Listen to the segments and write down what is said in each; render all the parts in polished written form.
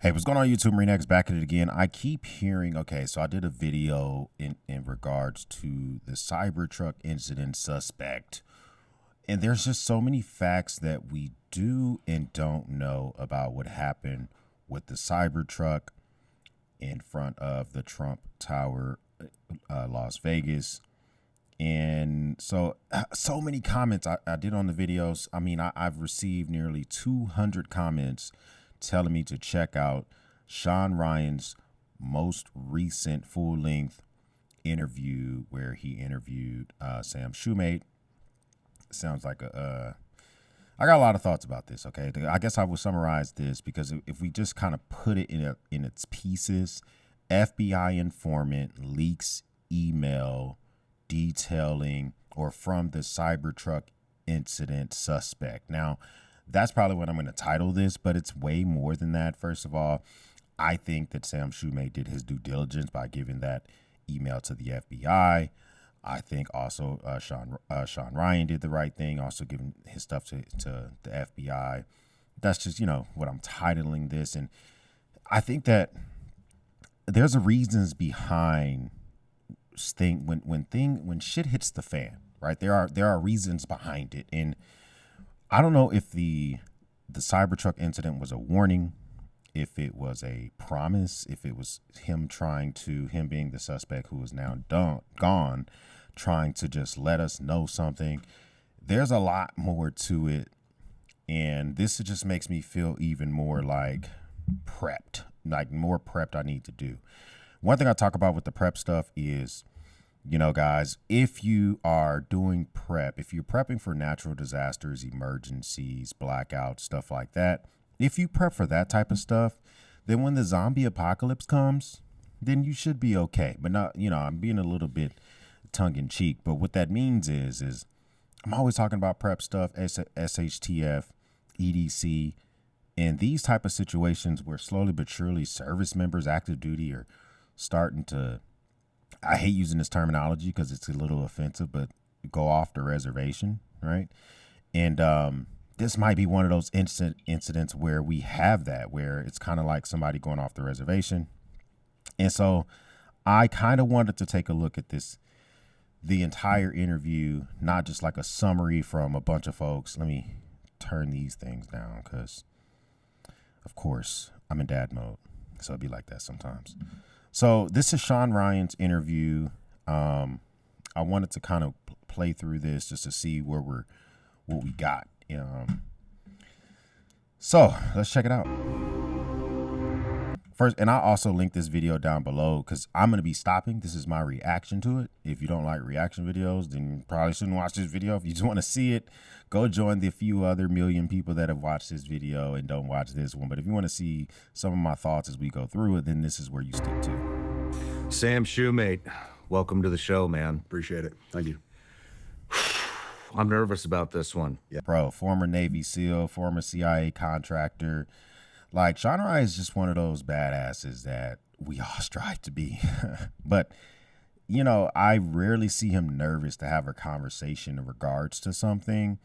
Hey, what's going on YouTube? Marine X back at it again. I keep hearing, okay, so I did a video in regards to the Cybertruck incident suspect. And there's just so many facts that we do and don't know about what happened with the Cybertruck in front of the Trump Tower, Las Vegas. And so many comments I did on the videos. I mean, I've received nearly 200 comments telling me to check out Sean Ryan's most recent full-length interview where he interviewed Sam Shoemate. Sounds like I got a lot of thoughts about this, okay? I guess I will summarize this because if we just kind of put it in its pieces, FBI informant leaks email detailing or from the Cybertruck incident suspect. Now, that's probably what I'm going to title this, but it's way more than that. First of all, I think that Sam Shoemate did his due diligence by giving that email to the FBI. I think also Sean Ryan did the right thing, also giving his stuff to the FBI. That's just, what I'm titling this. And I think that there's a reasons behind when shit hits the fan, right? There are reasons behind it. And I don't know if the Cybertruck incident was a warning, if it was a promise, if it was him being the suspect who is now gone, trying to just let us know something. There's a lot more to it. And this just makes me feel even more like prepped, like more prepped I need to do. One thing I talk about with the prep stuff is, guys, if you are doing prep, if you're prepping for natural disasters, emergencies, blackouts, stuff like that, if you prep for that type of stuff, then when the zombie apocalypse comes, then you should be okay. But not, I'm being a little bit tongue in cheek, but what that means is I'm always talking about prep stuff, SHTF, EDC, and these type of situations where slowly but surely service members, active duty, are starting to, I hate using this terminology because it's a little offensive, but go off the reservation, right? And this might be one of those incidents where we have that, where it's kind of like somebody going off the reservation. And so I kind of wanted to take a look at the entire interview, not just like a summary from a bunch of folks. Let me turn these things down because, of course, I'm in dad mode, so it'd be like that sometimes. So this is Sean Ryan's interview. I wanted to kind of play through this just to see what we got. So let's check it out. First, and I'll also link this video down below because I'm going to be stopping. This is my reaction to it. If you don't like reaction videos, then you probably shouldn't watch this video. If you just want to see it, go join the few other million people that have watched this video and don't watch this one. But if you want to see some of my thoughts as we go through it, then this is where you stick to. Sam Shoemate, welcome to the show, man. Appreciate it. Thank you. I'm nervous about this one. Yeah, bro, former Navy SEAL, former CIA contractor. Like, Sean Ryan is just one of those badasses that we all strive to be. But, I rarely see him nervous to have a conversation in regards to something.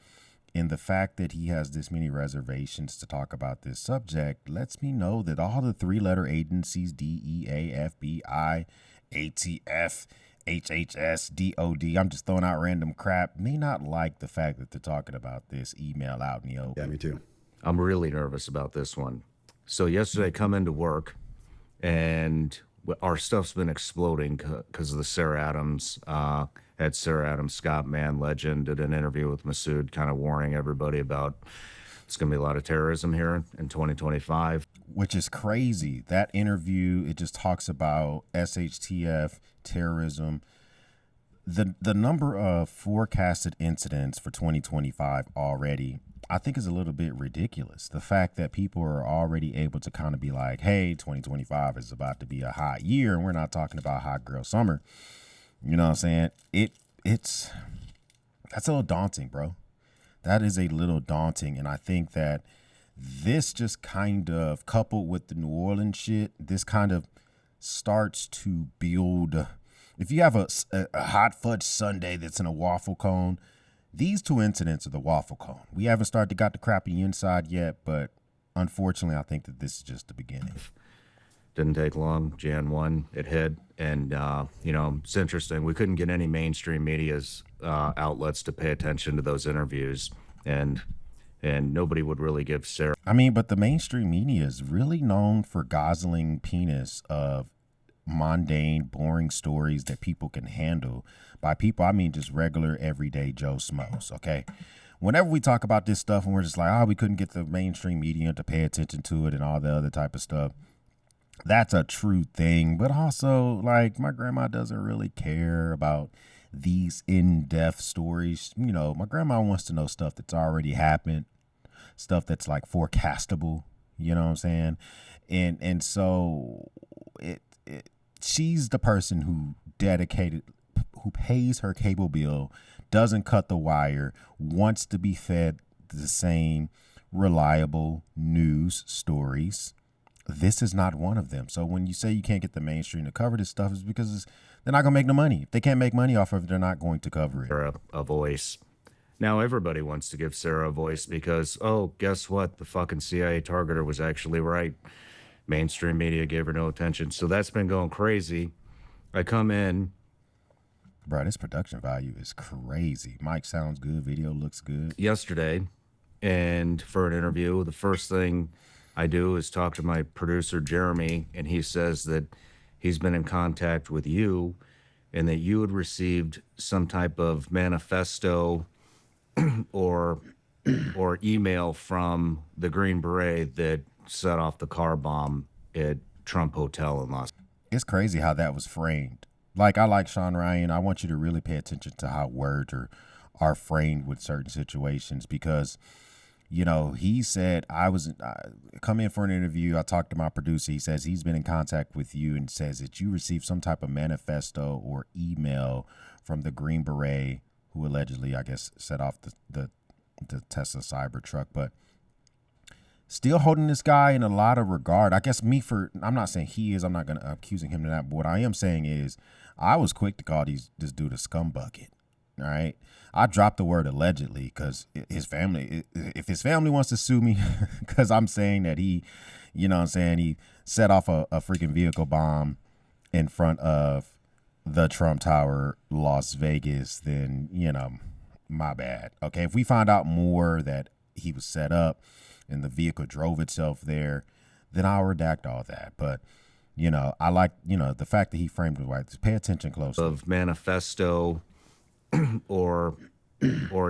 And the fact that he has this many reservations to talk about this subject lets me know that all the three-letter agencies, DEA, FBI, ATF, HHS, DOD, I'm just throwing out random crap, may not like the fact that they're talking about this email out in the open. Yeah, me too. I'm really nervous about this one. So yesterday I come into work and our stuff's been exploding because of the Sarah Adams, had Sarah Adams, Scott Man legend, did an interview with Masood, kind of warning everybody about it's going to be a lot of terrorism here in 2025. Which is crazy. That interview, it just talks about SHTF, terrorism. The number of forecasted incidents for 2025 already, I think, is a little bit ridiculous. The fact that people are already able to kind of be like, hey, 2025 is about to be a hot year, and we're not talking about hot girl summer. You know what I'm saying? That's a little daunting, bro. That is a little daunting. And I think that this just kind of, coupled with the New Orleans shit, this kind of starts to build. If you have a hot fudge sundae that's in a waffle cone, these two incidents are the waffle cone. We haven't got the crappy inside yet, but unfortunately, I think that this is just the beginning. Didn't take long. Jan 1, it hit. And, you know, it's interesting. We couldn't get any mainstream media's outlets to pay attention to those interviews. And nobody would really give Sarah. I mean, but the mainstream media is really known for gosling penis of mundane, boring stories that people can handle. By people, I mean just regular, everyday Joe Schmoes, okay? Whenever we talk about this stuff and we're just like, oh, we couldn't get the mainstream media to pay attention to it and all the other type of stuff, that's a true thing. But also, like, my grandma doesn't really care about these in-depth stories. You know, my grandma wants to know stuff that's already happened, stuff that's like forecastable, you know what I'm saying? And so she's the person who pays her cable bill, doesn't cut the wire, wants to be fed the same reliable news stories. This is not one of them. So when you say you can't get the mainstream to cover this stuff, it's because they're not going to make no money. If they can't make money off of it, they're not going to cover it. A voice. Now everybody wants to give Sarah a voice because, oh, guess what? The fucking CIA targeter was actually right. Mainstream media gave her no attention. So that's been going crazy. I come in. Bro, this production value is crazy. Mic sounds good. Video looks good. Yesterday, and for an interview, the first thing I do is talk to my producer, Jeremy, and he says that he's been in contact with you and that you had received some type of manifesto or email from the Green Beret that set off the car bomb at Trump Hotel in Las Vegas. It's crazy how that was framed. Like, I like Sean Ryan. I want you to really pay attention to how words are framed with certain situations because, you know, he said, I come in for an interview. I talked to my producer. He says he's been in contact with you and says that you received some type of manifesto or email from the Green Beret who allegedly, I guess, set off the Tesla Cybertruck. But still holding this guy in a lot of regard. I guess I'm not saying he is. I'm not going to accusing him of that. But what I am saying is I was quick to call this dude a scumbucket. All right. I dropped the word allegedly because his family, if his family wants to sue me, because I'm saying that he, you know what I'm saying, he set off a freaking vehicle bomb in front of the Trump Tower, Las Vegas, then, you know, my bad. Okay. If we find out more that he was set up and the vehicle drove itself there, then I'll redact all that. But, you know, I like, you know, the fact that he framed it right. Pay attention closely. Of manifesto or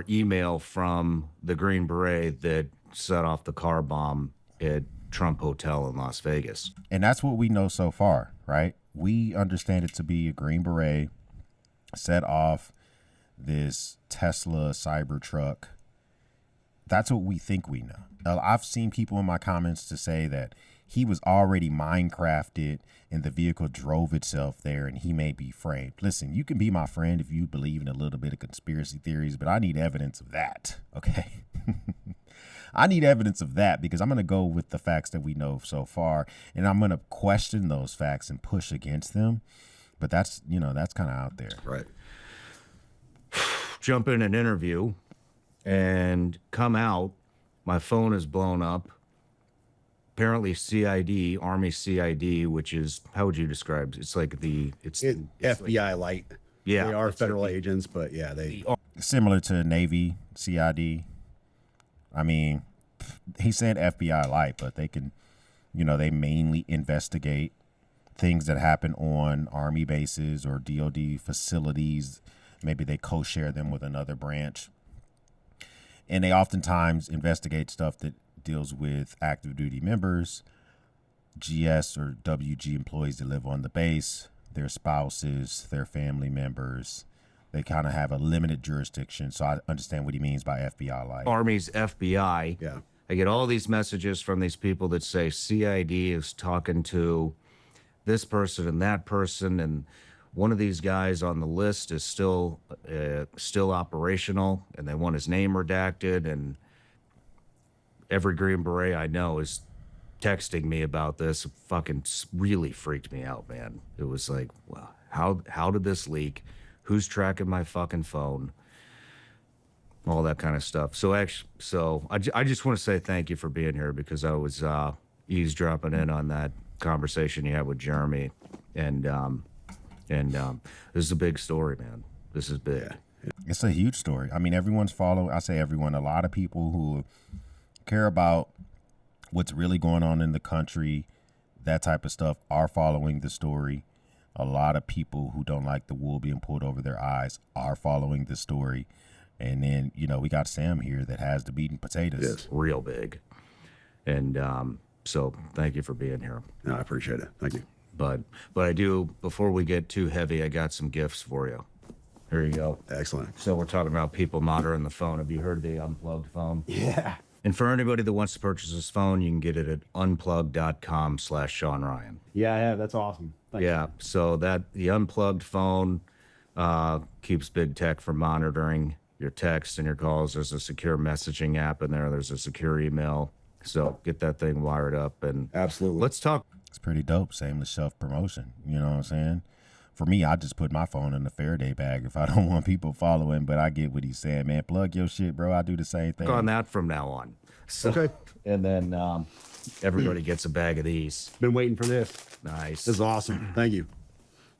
email from the Green Beret that set off the car bomb at Trump Hotel in Las Vegas. And that's what we know so far, right? We understand it to be a Green Beret set off this Tesla Cybertruck. That's what we think we know. I've seen people in my comments to say that he was already Minecrafted and the vehicle drove itself there and he may be framed. Listen, you can be my friend if you believe in a little bit of conspiracy theories, but I need evidence of that, okay? I need evidence of that because I'm going to go with the facts that we know so far and I'm going to question those facts and push against them. But that's, you know, that's kind of out there. Right. Jump in an interview and come out. My phone is blown up. Apparently CID, Army CID, which is, how would you describe it? It's like it's FBI light. Yeah. They are federal agents, but yeah, similar to Navy CID. I mean, he said FBI light, but they can, you know, they mainly investigate things that happen on Army bases or DOD facilities. Maybe they co-share them with another branch. And they oftentimes investigate stuff that deals with active duty members, GS or WG employees that live on the base, their spouses, their family members. They kind of have a limited jurisdiction. So I understand what he means by FBI light. Army's FBI. Yeah. I get all these messages from these people that say CID is talking to this person and that person, and one of these guys on the list is still operational, and they want his name redacted. And every Green Beret I know is texting me about this. It fucking really freaked me out, man. It was like, well, how did this leak? Who's tracking my fucking phone? all that kind of stuff. So actually, I just want to say thank you for being here, because I was eavesdropping in on that conversation you had with Jeremy, and this is a big story, man. This is big. Yeah. It's a huge story. I mean, everyone's following. I say everyone. A lot of people who care about what's really going on in the country, that type of stuff, are following the story. A lot of people who don't like the wool being pulled over their eyes are following the story. And then, you know, we got Sam here that has the meat and potatoes. It's real big. And so thank you for being here. No, I appreciate it. Thank you. But I do, before we get too heavy, I got some gifts for you. Here you go. Excellent. So we're talking about people monitoring the phone. Have you heard of the unplugged phone? Yeah. And for anybody that wants to purchase this phone, you can get it at unplugged.com/Sean Ryan. Yeah, I have. That's awesome. Thanks. Yeah, so that the unplugged phone keeps big tech from monitoring your texts and your calls. There's a secure messaging app in there. There's a secure email. So get that thing wired up, and Absolutely. let's talk. It's pretty dope. Shameless self-promotion. You know what I'm saying? For me, I just put my phone in the Faraday bag if I don't want people following, but I get what he's saying, man. Plug your shit, bro. I do the same thing. On that from now on. So, Okay. And then everybody gets a bag of these. Been waiting for this. Nice. This is awesome. Thank you.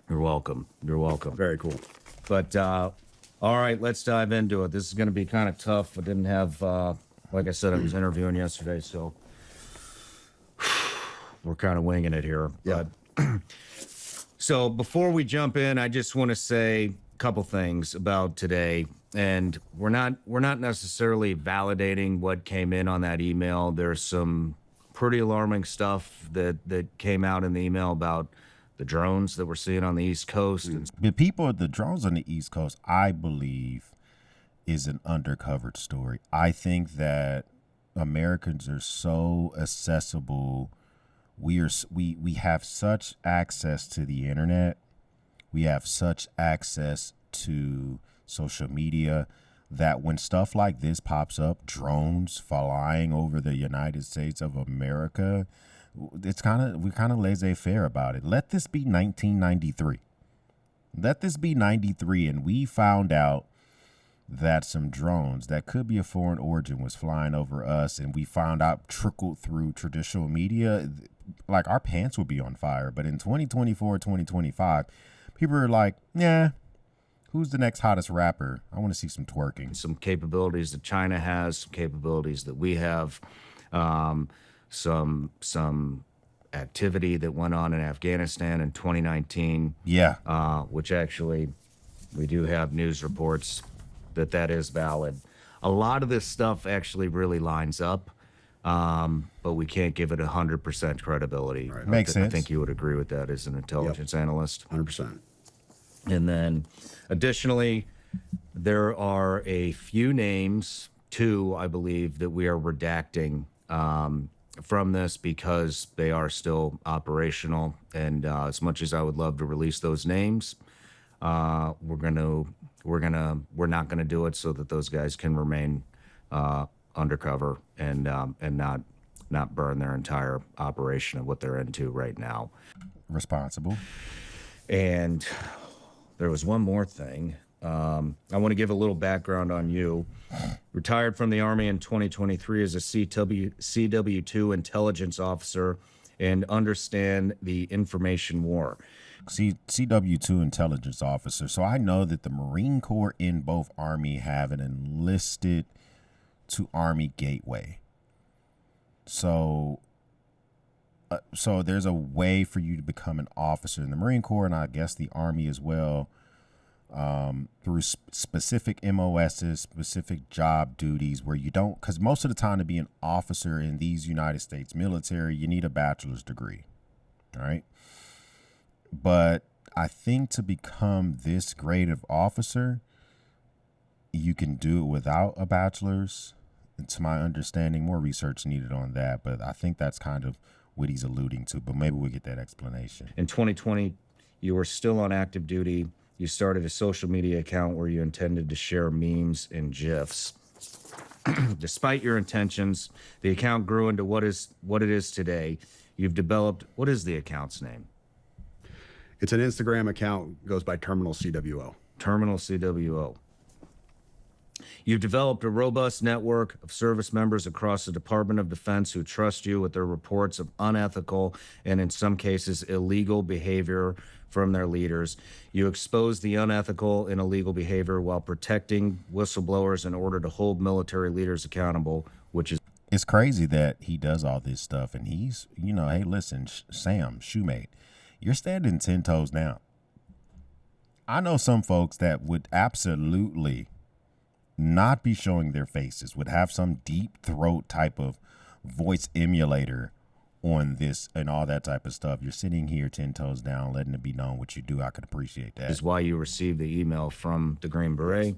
You're welcome. You're welcome. Very cool. But all right, let's dive into it. This is going to be kind of tough. I didn't have, like I said, I was interviewing yesterday, so we're kind of winging it here. Yeah. But, so before we jump in, I just want to say a couple things about today. And we're not necessarily validating what came in on that email. There's some pretty alarming stuff that came out in the email about the drones that we're seeing on the East Coast. The drones on the East Coast, I believe, is an undercovered story. I think that Americans are so accessible. We have such access to the internet. We have such access to social media that when stuff like this pops up, drones flying over the United States of America, we're kind of laissez-faire about it. Let this be 1993. Let this be 93, and we found out that some drones that could be of foreign origin was flying over us, and we found out trickled through traditional media. Like, our pants would be on fire. But in 2024, 2025, people are like, yeah, who's the next hottest rapper? I want to see some twerking. Some capabilities that China has, some capabilities that we have, some activity that went on in Afghanistan in 2019. Yeah. Which actually we do have news reports that is valid. A lot of this stuff actually really lines up, but we can't give it 100% credibility. Right. Makes sense. I think you would agree with that as an intelligence analyst. 100%. And then additionally, there are a few names, two, I believe, that we are redacting from this because they are still operational. And as much as I would love to release those names, we're not gonna do it so that those guys can remain undercover and not burn their entire operation of what they're into right now. Responsible. And there was one more thing. I want to give a little background on you. Retired from the Army in 2023 as a CW2 intelligence officer and understand the information war. CW2 intelligence officer. So I know that the Marine Corps in both Army have an enlisted to Army gateway. So there's a way for you to become an officer in the Marine Corps, and I guess the Army as well, through specific MOSs, specific job duties where you don't, because most of the time to be an officer in these United States military, you need a bachelor's degree, all right? But I think to become this grade of officer, you can do it without a bachelor's. And to my understanding, more research needed on that, but I think that's kind of what he's alluding to, but maybe we'll get that explanation. In 2020, you were still on active duty. You started a social media account where you intended to share memes and GIFs. Despite your intentions, the account grew into what it is today. You've developed, what is the account's name? It's an Instagram account, goes by Terminal CWO. Terminal CWO. You've developed a robust network of service members across the Department of Defense who trust you with their reports of unethical and, in some cases, illegal behavior from their leaders. You expose the unethical and illegal behavior while protecting whistleblowers in order to hold military leaders accountable, which is It's crazy that he does all this stuff, and he's, hey, listen, Sam, Shoemate, you're standing 10 toes down. I know some folks that would absolutely not be showing their faces, would have some deep throat type of voice emulator on this and all that type of stuff. You're sitting here 10 toes down, letting it be known what you do. I could appreciate that. is why you received the email from the Green Beret.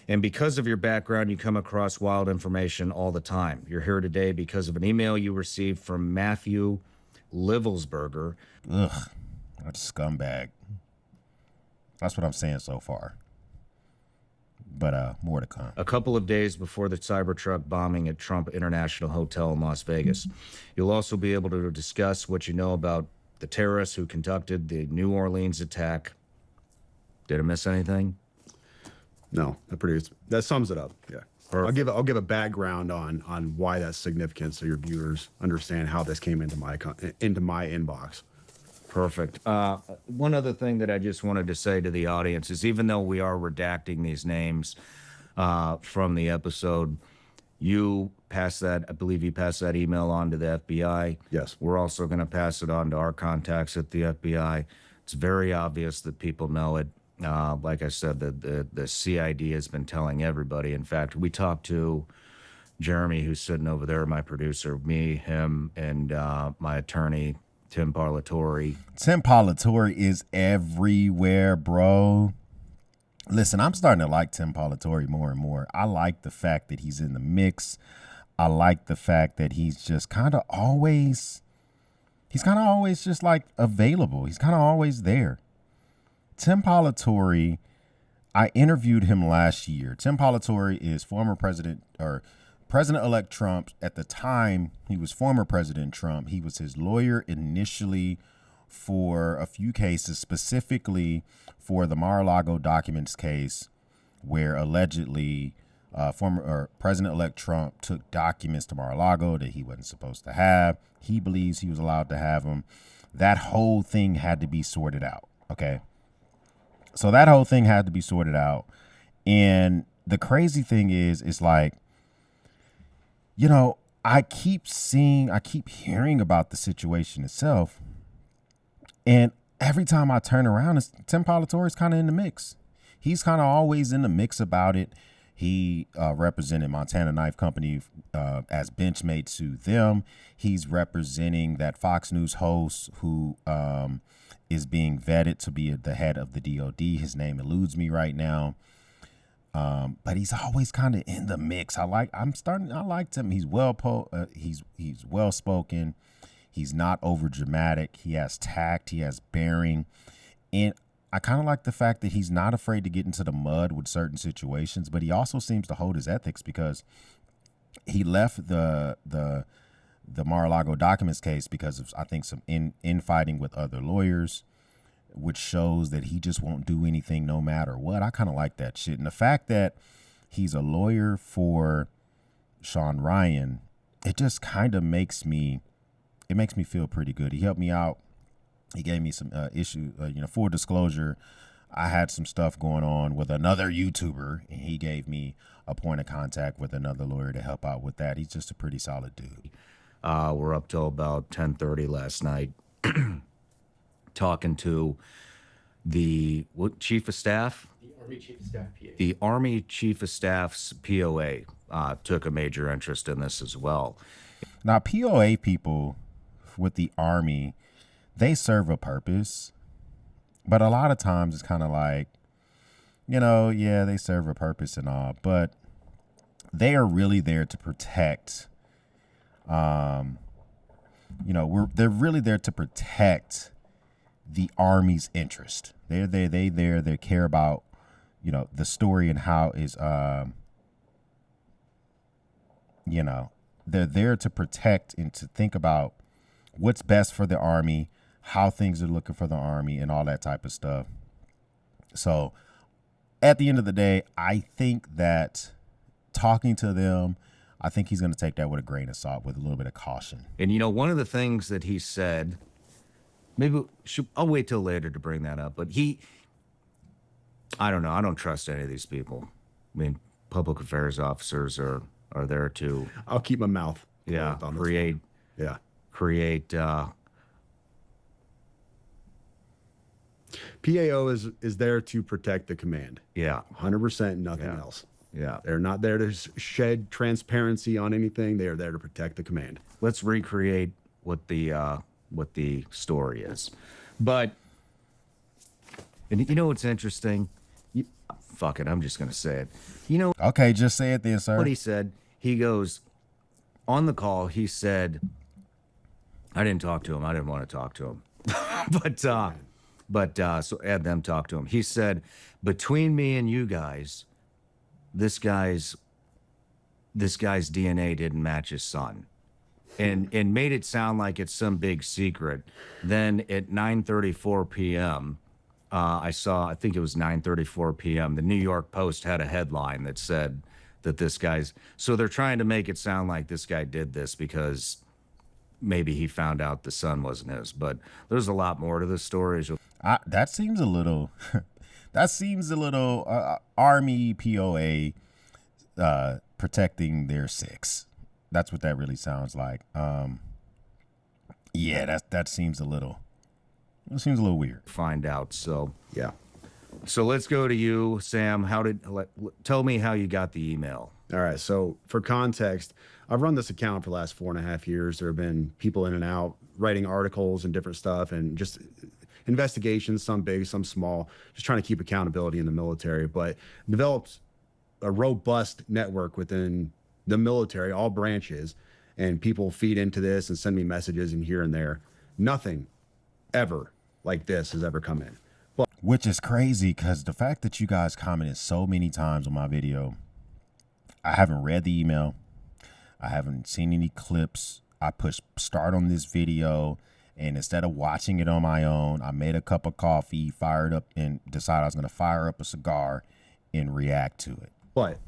And because of your background, you come across wild information all the time. You're here today because of an email you received from Matthew Livelsberger. Ugh, that scumbag. That's what I'm saying so far. But more to come. A couple of days before the Cybertruck bombing at Trump International Hotel in Las Vegas. You'll also be able to discuss what you know about the terrorists who conducted the New Orleans attack. Did I miss anything? No, that sums it up. Yeah. Perfect. I'll give a background on why that's significant so your viewers understand how this came into my inbox. Perfect. One other thing that I just wanted to say to the audience is, even though we are redacting these names from the episode, you pass that, I believe you passed that email on to the FBI. Yes. We're also going to pass it on to our contacts at the FBI. It's very obvious that people know it. Like I said, the CID has been telling everybody. In fact, we talked to Jeremy, who's sitting over there, my producer, me, him, and my attorney, Tim Parlatore. Tim Parlatore is everywhere, bro. Listen, I'm starting to like Tim Parlatore more and more. I like the fact that he's in the mix. I like the fact that he's just kind of always just like available. He's kind of always there. Tim Parlatore, I interviewed him last year. Tim Parlatore is former president, or President-elect Trump. At the time, he was former President Trump. He was his lawyer initially for a few cases, specifically for the Mar-a-Lago documents case, where allegedly President-elect Trump took documents to Mar-a-Lago that he wasn't supposed to have. He believes he was allowed to have them. That whole thing had to be sorted out, okay? So that whole thing had to be sorted out. And the crazy thing is, it's like, I keep hearing about the situation itself. And every time I turn around, Tim Parlatore is kind of in the mix. He's kind of always in the mix about it. He represented Montana Knife Company as benchmate to them. He's representing that Fox News host who is being vetted to be the head of the DOD. His name eludes me right now. But he's always kind of in the mix. I liked him. He's he's well spoken. He's not over dramatic. He has tact. He has bearing. And I kind of like the fact that he's not afraid to get into the mud with certain situations, but he also seems to hold his ethics, because he left the Mar-a-Lago documents case because of, I think, some infighting with other lawyers, which shows that he just won't do anything no matter what. I kind of like that shit. And the fact that he's a lawyer for Sean Ryan, it just kind of makes me feel pretty good. He helped me out. He gave me some full disclosure. I had some stuff going on with another YouTuber, and he gave me a point of contact with another lawyer to help out with that. He's just a pretty solid dude. We're up till about 10:30 last night, talking to the chief of staff? The Army Chief of Staff, PA. The Army Chief of Staff's POA took a major interest in this as well. Now, POA people with the Army, they serve a purpose, but a lot of times it's kind of like, they serve a purpose and all, but they are really there to protect. They're really there to protect the Army's interest. They care about, the story and how is, they're there to protect and to think about what's best for the Army, how things are looking for the Army, and all that type of stuff. So at the end of the day, I think that talking to them, I think he's going to take that with a grain of salt, with a little bit of caution. And, you know, one of the things that he said, I'll wait till later to bring that up, but I don't know. I don't trust any of these people. I mean, public affairs officers are there to, I'll keep my mouth. yeah, closed on this create, one. Yeah. create, PAO is there to protect the command. yeah, 100%, nothing Yeah. else. yeah. They're not there to shed transparency on anything. They are there to protect the command. Let's recreate what the story is. But, and you know what's interesting? Fuck it, I'm just gonna say it. You know Okay, just say it then, sir. what he said? He goes, on the call, he said, I didn't talk to him. I didn't want to talk to him. but so had them talk to him. He said, between me and you guys, this guy's DNA didn't match his son. And made it sound like it's some big secret. Then at 9:34 p.m., I think it was 9:34 p.m., the New York Post had a headline that said that this guy's, so they're trying to make it sound like this guy did this because maybe he found out the son wasn't his. But there's a lot more to this story. That seems a little Army POA protecting their six. That's what that really sounds like. Yeah, that seems a little weird. Find out. So Yeah. So let's go to you, Sam. Tell me how you got the email. All right. So for context, I've run this account for the last 4.5 years. There have been people in and out writing articles and different stuff and just investigations, some big, some small, just trying to keep accountability in the military, but developed a robust network within the military, all branches, and people feed into this and send me messages and here and there. Nothing ever like this has ever come in. Which is crazy because the fact that you guys commented so many times on my video, I haven't read the email. I haven't seen any clips. I pushed start on this video, and instead of watching it on my own, I made a cup of coffee, fired up, and decided I was going to fire up a cigar and react to it. But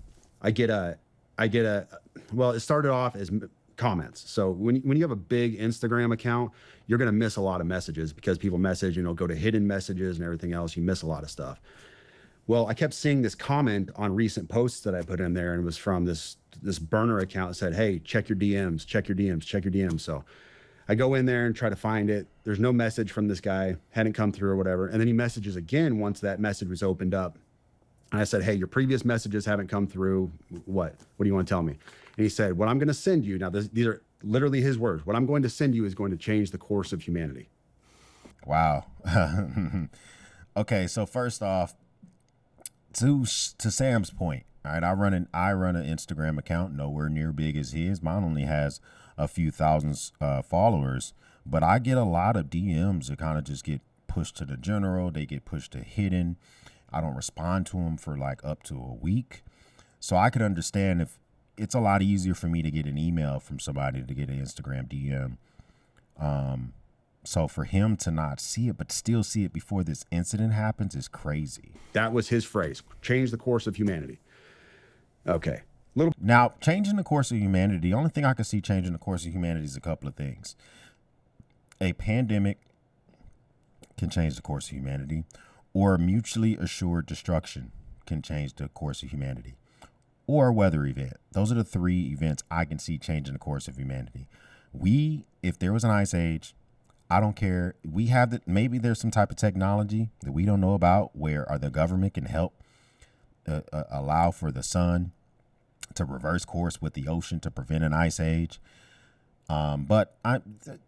well, it started off as comments. So when you have a big Instagram account, you're going to miss a lot of messages because people message, go to hidden messages and everything else. You miss a lot of stuff. Well, I kept seeing this comment on recent posts that I put in there, and it was from this burner account that said, hey, check your DMs, check your DMs, check your DMs. So I go in there and try to find it. There's no message from this guy, hadn't come through or whatever. And then he messages again once that message was opened up. And I said, hey, your previous messages haven't come through. What do you want to tell me? And he said, what I'm going to send you, now these are literally his words, what I'm going to send you is going to change the course of humanity. Wow. Okay, so first off, to Sam's point, all right, I run an Instagram account nowhere near big as his. Mine only has a few thousands followers, but I get a lot of DMs that kind of just get pushed to the general. They get pushed to hidden. I don't respond to them for like up to a week. So I could understand if it's a lot easier for me to get an email from somebody to get an Instagram DM. So for him to not see it, but still see it before this incident happens is crazy. That was his phrase, change the course of humanity. Okay. Now, changing the course of humanity, the only thing I can see changing the course of humanity is a couple of things. A pandemic can change the course of humanity, or mutually assured destruction can change the course of humanity, or a weather event. Those are the three events I can see changing the course of humanity. If there was an ice age, I don't care. We have that. Maybe there's some type of technology that we don't know about where the government can help allow for the sun to reverse course with the ocean to prevent an ice age. But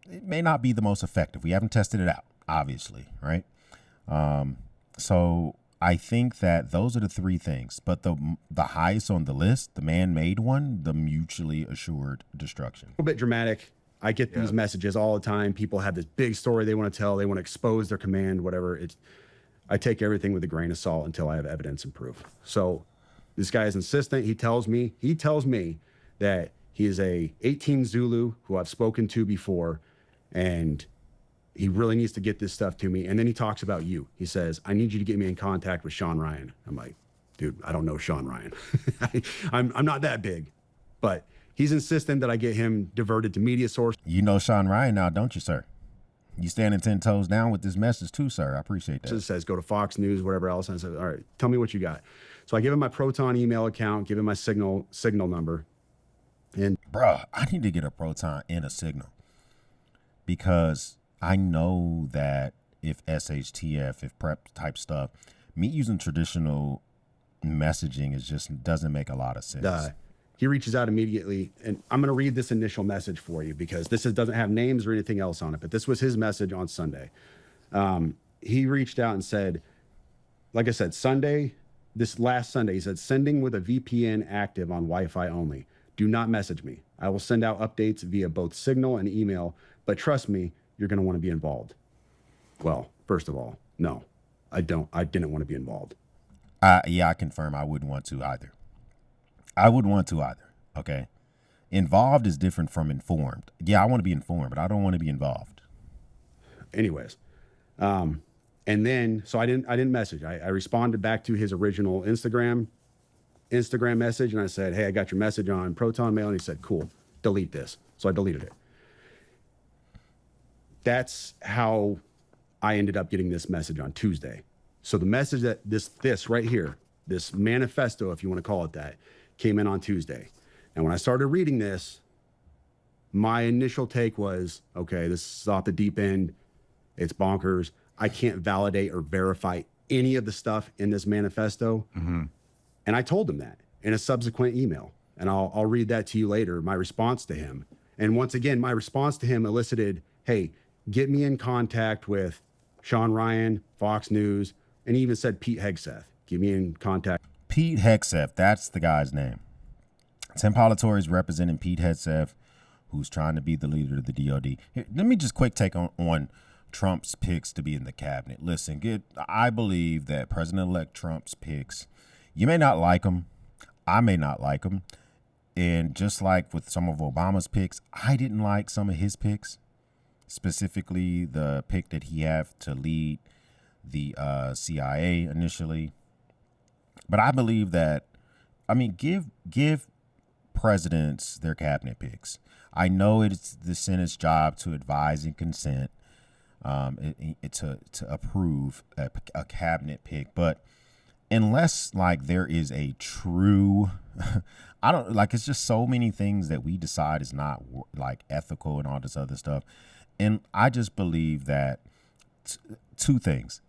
it may not be the most effective. We haven't tested it out, obviously, right? So I think that those are the three things. But the highest on the list, the man-made one, the mutually assured destruction. A little bit dramatic. I get these messages all the time. People have this big story they want to tell. They want to expose their command, whatever. I take everything with a grain of salt until I have evidence and proof. So this guy is insistent. He tells me that he is a 18 Zulu who I've spoken to before, and he really needs to get this stuff to me. And then he talks about you. He says, I need you to get me in contact with Sean Ryan. I'm like, dude, I don't know Sean Ryan. I'm not that big, but he's insistent that I get him diverted to media source. You know Sean Ryan now, don't you, sir? You standing 10 toes down with this message too, sir. I appreciate that. It says go to Fox News, whatever else. And I said, all right, tell me what you got. So I give him my Proton email account, give him my signal number. And bruh, I need to get a Proton and a Signal, because I know that if SHTF, if prep type stuff, me using traditional messaging is just doesn't make a lot of sense. He reaches out immediately, and I'm going to read this initial message for you because doesn't have names or anything else on it, but this was his message on Sunday. He reached out and said, like I said, this last Sunday, he said, sending with a VPN active on Wi-Fi only. Do not message me. I will send out updates via both Signal and email, but trust me, you're going to want to be involved. Well, first of all, no, I didn't want to be involved. Yeah, I confirm I wouldn't want to either. I wouldn't want to either. Okay. Involved is different from informed. Yeah, I want to be informed, but I don't want to be involved. Anyways. And then, so I didn't message. I responded back to his original Instagram message. And I said, hey, I got your message on Proton Mail. And he said, cool, delete this. So I deleted it. That's how I ended up getting this message on Tuesday. So the message that this right here, this manifesto, if you want to call it that, came in on Tuesday. And when I started reading this, my initial take was, okay, this is off the deep end. It's bonkers. I can't validate or verify any of the stuff in this manifesto. Mm-hmm. And I told him that in a subsequent email. And I'll read that to you later, my response to him. And once again, my response to him elicited, hey, get me in contact with Sean Ryan, Fox News, and he even said Pete Hegseth. Get me in contact. Pete Hegseth, that's the guy's name. Tim Politori is representing Pete Hegseth, who's trying to be the leader of the DOD. Here, let me just quick take on Trump's picks to be in the cabinet. Listen, I believe that President-elect Trump's picks, you may not like them. I may not like them. And just like with some of Obama's picks, I didn't like some of his picks, specifically the pick that he had to lead the CIA initially. But I believe that, give presidents their cabinet picks. I know it's the Senate's job to advise and consent, to approve a cabinet pick, but unless there is a true, it's just so many things that we decide is not ethical and all this other stuff. And I just believe that two things.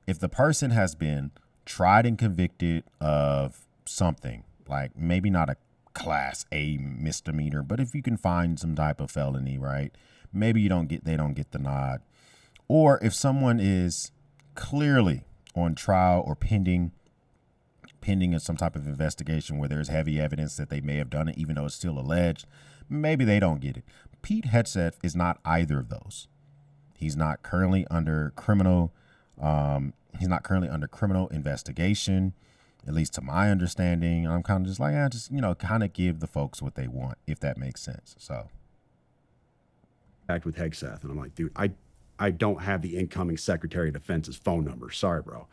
If the person has been tried and convicted of something, maybe not a class A misdemeanor, but if you can find some type of felony, right? Maybe they don't get the nod. Or if someone is clearly on trial or pending some type of investigation where there's heavy evidence that they may have done it, even though it's still alleged, maybe they don't get it. Pete Hegseth is not either of those. He's not currently under criminal investigation, at least to my understanding. I'm kind of just kind of give the folks what they want, if that makes sense. So, act with Hegseth, and I'm like, dude, I don't have the incoming Secretary of Defense's phone number. Sorry, bro.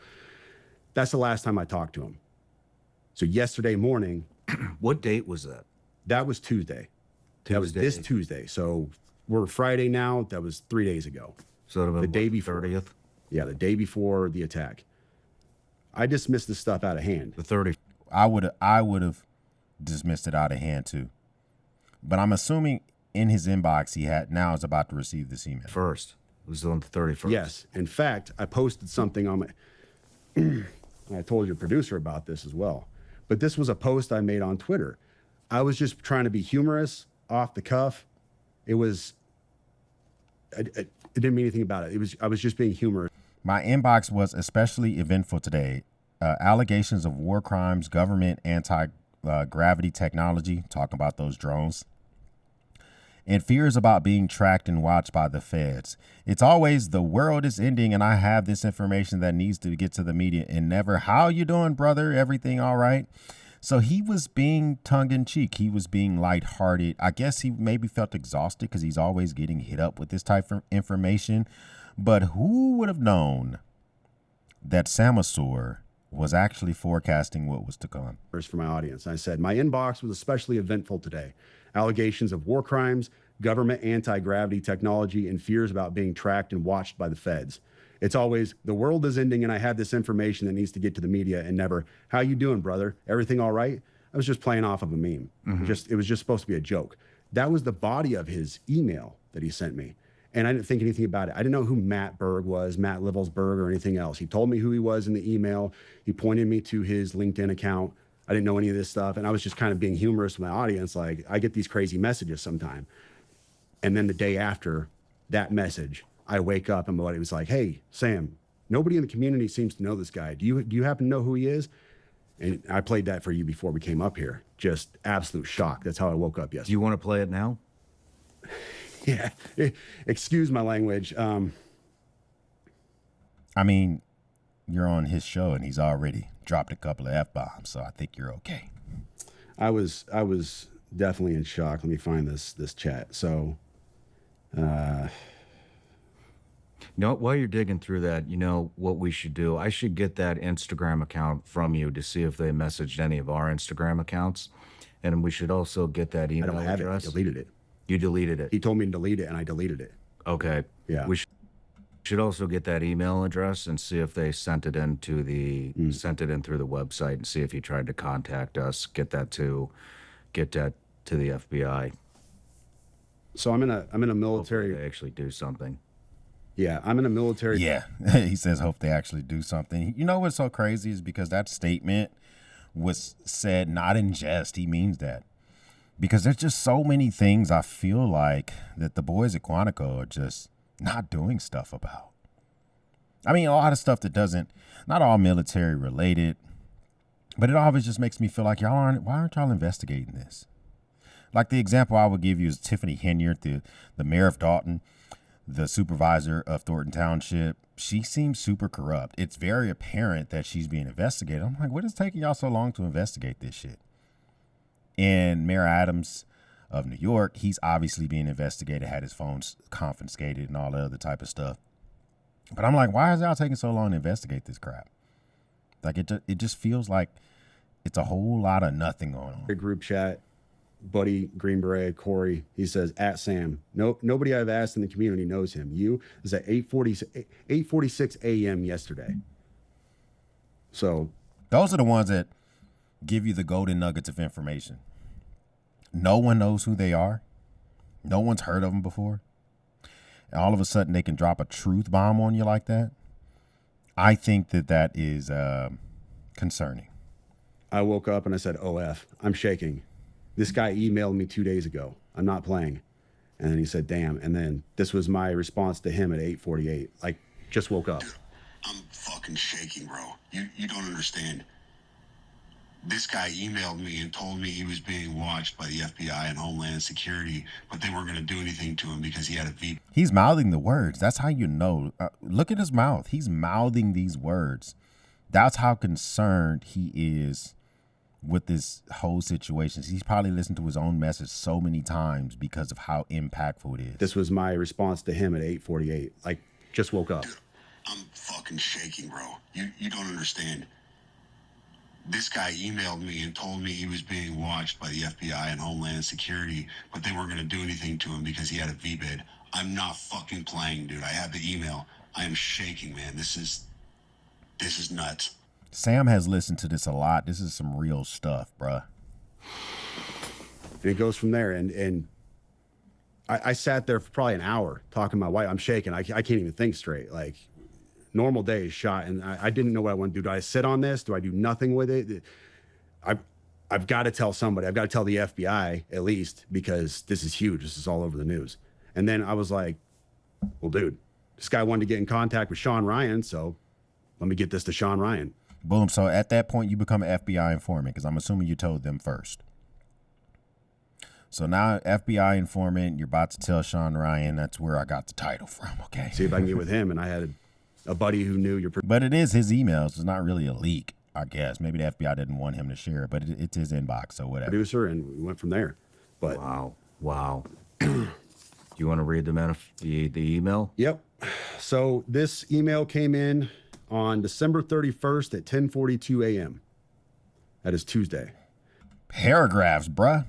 That's the last time I talked to him. So yesterday morning. What date was that? That was Tuesday. That was this Tuesday. So we're Friday now. That was 3 days ago. So the day before 30th. Yeah, the day before the attack. I dismissed this stuff out of hand. The 30th. I would have dismissed it out of hand too. But I'm assuming in his inbox is about to receive this email. First. It was on the 31st. Yes. In fact, I posted something on my I told your producer about this as well. But this was a post I made on Twitter. I was just trying to be humorous, off the cuff. It didn't mean anything about it. I was just being humorous. My inbox was especially eventful today. Allegations of war crimes, government anti-gravity technology, talking about those drones, and fears about being tracked and watched by the feds. It's always the world is ending and I have this information that needs to get to the media, and never, how you doing, brother? Everything all right? So he was being tongue-in-cheek. He was being lighthearted. I guess he maybe felt exhausted because he's always getting hit up with this type of information. But who would have known that Samasur was actually forecasting what was to come. For my audience. I said, my inbox was especially eventful today. Allegations of war crimes, government anti-gravity technology, and fears about being tracked and watched by the feds. It's always, the world is ending and I have this information that needs to get to the media, and never, how you doing, brother? Everything all right? I was just playing off of a meme. It was just supposed to be a joke. That was the body of his email that he sent me. And I didn't think anything about it. I didn't know who Matt Berg was, Matt Livelsberg, or anything else. He told me who he was in the email. He pointed me to his LinkedIn account. I didn't know any of this stuff. And I was just kind of being humorous with my audience. Like, I get these crazy messages sometime. And then the day after that message, I wake up and my buddy was like, hey, Sam, nobody in the community seems to know this guy. Do you happen to know who he is? And I played that for you before we came up here. Just absolute shock. That's how I woke up yesterday. Do you want to play it now? Yeah. Excuse my language. I mean, you're on his show and he's already dropped a couple of F-bombs, so I think you're okay. I was definitely in shock. Let me find this chat. So, While you're digging through that, you know what we should do? I should get that Instagram account from you to see if they messaged any of our Instagram accounts. And we should also get that I email don't have address. it. I deleted it. You deleted it. He told me to delete it and I deleted it. Okay. Yeah. We should also get that email address and see if they sent it in through the website, and see if he tried to contact us, get that to the FBI. So I'm in a military. Hopefully they actually do something. Yeah, I'm in a military. Yeah, he says, hope they actually do something. You know what's so crazy is because that statement was said not in jest. He means that. Because there's just so many things I feel like that the boys at Quantico are just not doing stuff about. I mean, a lot of stuff that not all military related, but it always just makes me feel like why aren't y'all investigating this? Like the example I would give you is Tiffany Henyard, the mayor of Dalton, the supervisor of Thornton Township. She seems super corrupt. It's very apparent that she's being investigated. I'm like, what is taking y'all so long to investigate this shit? And Mayor Adams of New York, he's obviously being investigated, had his phones confiscated and all the other type of stuff. But I'm like, why is y'all taking so long to investigate this crap? Like, it just feels like it's a whole lot of nothing going on. Group chat, Buddy, Green Beret, Corey, he says, at Sam, nobody I've asked in the community knows him. You is at 8:46 a.m. yesterday. So those are the ones that give you the golden nuggets of information. No one knows who they are. No one's heard of them before. And all of a sudden they can drop a truth bomb on you like that. I think that is concerning. I woke up and I said, OF, I'm shaking. This guy emailed me 2 days ago. I'm not playing. And then he said, damn. And then this was my response to him at 8:48. Like, just woke up. Dude, I'm fucking shaking, bro. You don't understand. This guy emailed me and told me he was being watched by the FBI and Homeland Security, but they weren't going to do anything to him because he had a VP. He's mouthing the words. That's how you know. Look at his mouth. He's mouthing these words. That's how concerned he is with this whole situation. He's probably listened to his own message so many times because of how impactful it is. This was my response to him at 8:48. Like, just woke up. Dude, I'm fucking shaking, bro. You don't understand. This guy emailed me and told me he was being watched by the FBI and Homeland Security, but they weren't going to do anything to him because he had a VBID. I'm not fucking playing, dude. I have the email. I am shaking, man. This is nuts. Sam has listened to this a lot. This is some real stuff, bruh. And it goes from there. And I sat there for probably an hour talking to my wife. I'm shaking. I can't even think straight. Like, normal day is shot, and I didn't know what I want to do. Do I sit on this? Do I do nothing with it? I've got to tell somebody. I've got to tell the FBI at least, because this is huge. This is all over the news. And then I was like, well, dude, this guy wanted to get in contact with Sean Ryan, so let me get this to Sean Ryan. Boom. So at that point, you become an FBI informant, because I'm assuming you told them first. So now FBI informant, you're about to tell Sean Ryan. That's where I got the title from, okay? See if I can get with him. And I had a buddy who knew your... But it is his emails. It's not really a leak, I guess. Maybe the FBI didn't want him to share it, but it's his inbox, so whatever. Producer, and we went from there. But Wow. Do you want to read the email? Yep. So this email came in on December 31st at 10:42 a.m. That is Tuesday. Paragraphs, bruh.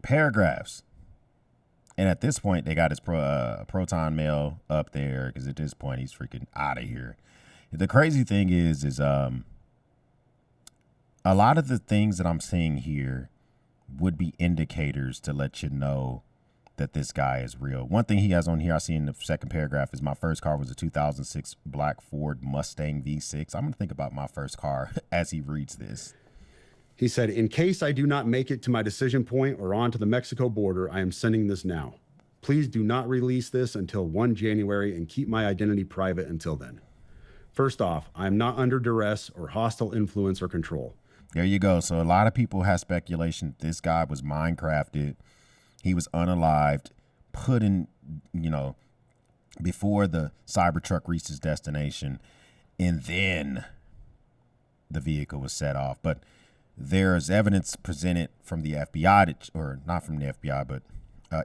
Paragraphs. And at this point, they got his proton mail up there because at this point, he's freaking out of here. The crazy thing is a lot of the things that I'm seeing here would be indicators to let you know that this guy is real. One thing he has on here, I see in the second paragraph, is my first car was a 2006 black Ford Mustang V6. I'm going to think about my first car as he reads this. He said, in case I do not make it to my decision point or on to the Mexico border, I am sending this now. Please do not release this until 1 January and keep my identity private until then. First off, I am not under duress or hostile influence or control. There you go. So a lot of people have speculation this guy was Minecrafted. He was unalived, put in, before the Cybertruck reached its destination, and then the vehicle was set off. But there's evidence presented from the FBI, or not from the FBI, but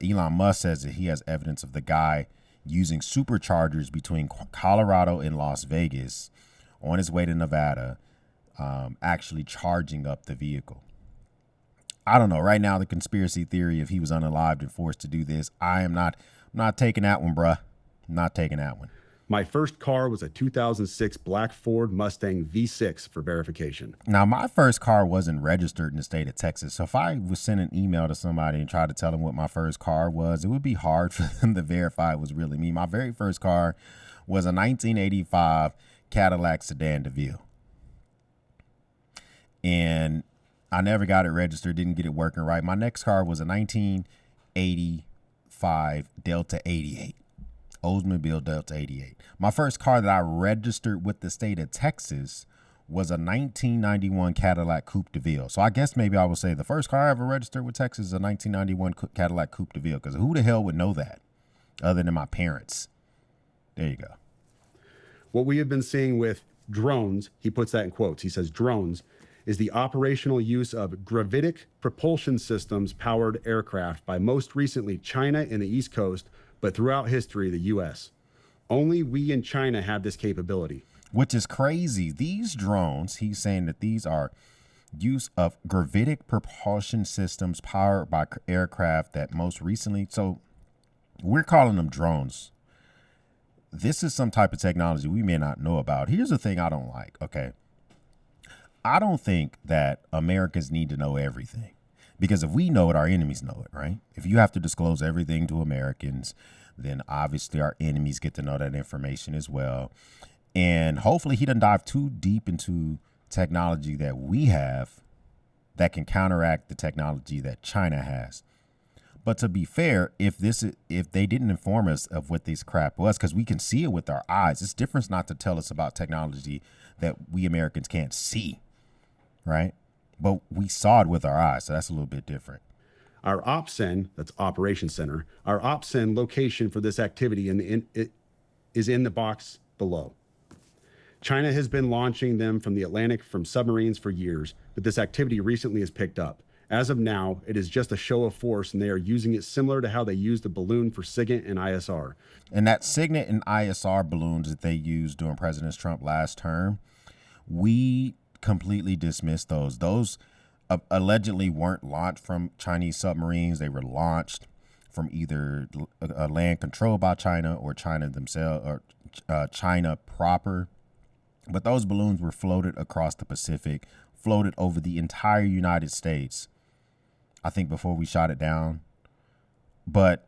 Elon Musk says that he has evidence of the guy using superchargers between Colorado and Las Vegas on his way to Nevada, actually charging up the vehicle. I don't know. Right now, the conspiracy theory, if he was unalived and forced to do this, I'm not taking that one, bruh. I'm not taking that one. My first car was a 2006 black Ford Mustang V6 for verification. Now, my first car wasn't registered in the state of Texas. So if I was send an email to somebody and try to tell them what my first car was, it would be hard for them to verify it was really me. My very first car was a 1985 Cadillac Sedan DeVille. And I never got it registered, didn't get it working right. My next car was a 1985 Delta 88. Oldsmobile Delta 88. My first car that I registered with the state of Texas was a 1991 Cadillac Coupe de Ville. So I guess maybe I would say the first car I ever registered with Texas is a 1991 Cadillac Coupe de Ville, because who the hell would know that other than my parents? There you go. What we have been seeing with drones, he puts that in quotes. He says drones is the operational use of gravitic propulsion systems powered aircraft by most recently China and the East Coast, but throughout history, the U.S. Only we in China have this capability. Which is crazy. These drones, he's saying that these are use of gravitic propulsion systems powered by aircraft that most recently, so we're calling them drones. This is some type of technology we may not know about. Here's the thing I don't like, okay? I don't think that Americans need to know everything. Because if we know it, our enemies know it, right? If you have to disclose everything to Americans, then obviously our enemies get to know that information as well. And hopefully he doesn't dive too deep into technology that we have that can counteract the technology that China has. But to be fair, if they didn't inform us of what this crap was, because we can see it with our eyes, it's different not to tell us about technology that we Americans can't see, right? But we saw it with our eyes, so that's a little bit different. Our OPSEN, that's Operations Center, our OPSEN location for this activity is in the box below. China has been launching them from the Atlantic from submarines for years, but this activity recently has picked up. As of now, it is just a show of force, and they are using it similar to how they used the balloon for SIGINT and ISR. And that SIGINT and ISR balloons that they used during President Trump last term, we completely dismissed those. Those allegedly weren't launched from Chinese submarines. They were launched from either land controlled by China or China themselves, or China proper. But those balloons were floated across the Pacific, floated over the entire United States, I think, before we shot it down. But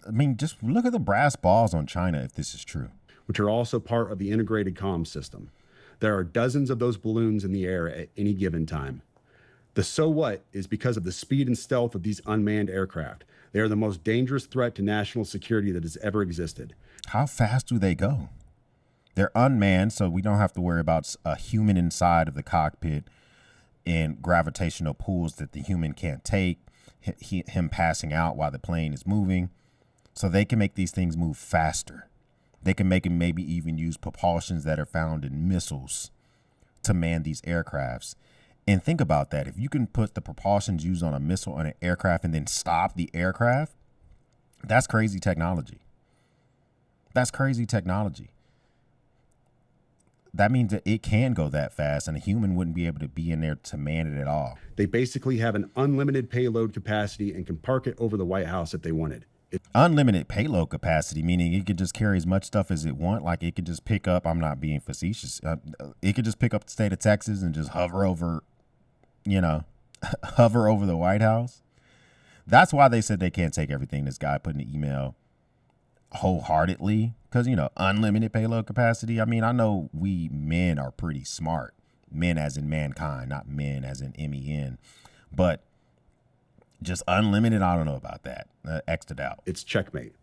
I mean, just look at the brass balls on China if this is true. Which are also part of the integrated comms system. There are dozens of those balloons in the air at any given time. The so what is because of the speed and stealth of these unmanned aircraft. They are the most dangerous threat to national security that has ever existed. How fast do they go? They're unmanned, so we don't have to worry about a human inside of the cockpit and gravitational pulls that the human can't take, him passing out while the plane is moving. So they can make these things move faster. They can make them maybe even use propulsions that are found in missiles to man these aircrafts. And think about that. If you can put the propulsions used on a missile on an aircraft and then stop the aircraft, that's crazy technology. That's crazy technology. that means that it can go that fast, and a human wouldn't be able to be in there to man it at all. They basically have an unlimited payload capacity and can park it over the White House if they wanted. Unlimited payload capacity, meaning it could just carry as much stuff as it want. Like it could just pick up, I'm not being facetious, it could just pick up the state of Texas and just hover over, hover over the White House. That's why they said they can't take everything this guy put in the email wholeheartedly, because, unlimited payload capacity. I mean, I know we men are pretty smart. Men as in mankind, not men as in MEN. But just unlimited, I don't know about that. X'd it out. It's checkmate.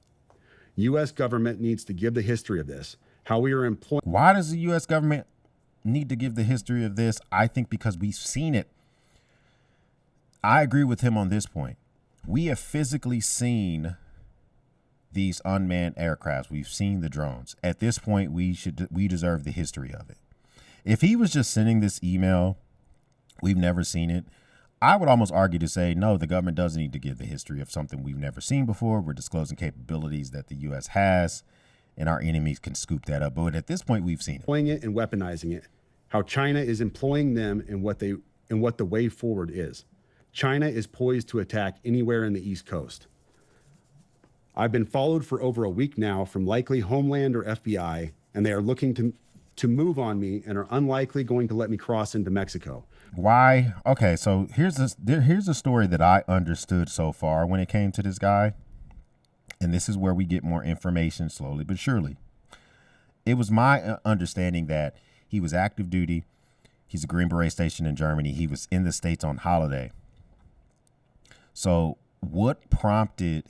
U.S. government needs to give the history of this, how we are employing. Why does the U.S. government need to give the history of this? I think because we've seen it. I agree with him on this point. We have physically seen these unmanned aircrafts. We've seen the drones. At this point, we deserve the history of it. If he was just sending this email, we've never seen it, I would almost argue to say, no, the government doesn't need to give the history of something we've never seen before. We're disclosing capabilities that the U.S. has, and our enemies can scoop that up. But at this point, we've seen it. Employing it and weaponizing it. How China is employing them and what the way forward is. China is poised to attack anywhere in the East Coast. I've been followed for over a week now from likely Homeland or FBI, and they are looking to move on me and are unlikely going to let me cross into Mexico. Why? Okay, so here's a story that I understood so far when it came to this guy, and this is where we get more information slowly but surely. It was my understanding that he was active duty. He's a Green Beret stationed in Germany. He was in the States on holiday. So what prompted